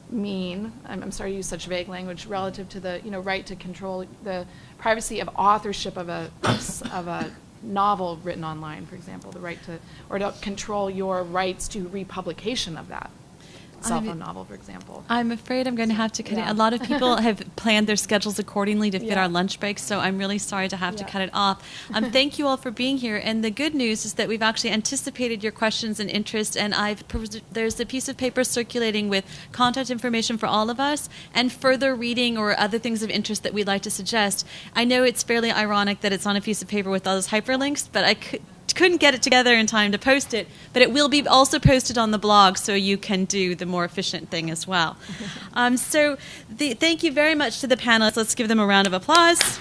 mean? I'm sorry to use such vague language, relative to the, you know, right to control the privacy of authorship of a novel written online, for example, the right to, or to control your rights to republication of that cell phone novel, for example. I'm afraid I'm going to have to cut it. Yeah. A lot of people have planned their schedules accordingly to fit Yeah. our lunch breaks, so I'm really sorry to have to cut it off. Thank you all for being here, and the good news is that we've actually anticipated your questions and interest, and there's a piece of paper circulating with contact information for all of us and further reading or other things of interest that we'd like to suggest. I know it's fairly ironic that it's on a piece of paper with all those hyperlinks, but I couldn't get it together in time to post it, but it will be also posted on the blog, so you can do the more efficient thing as well. Thank you very much to the panelists. Let's give them a round of applause.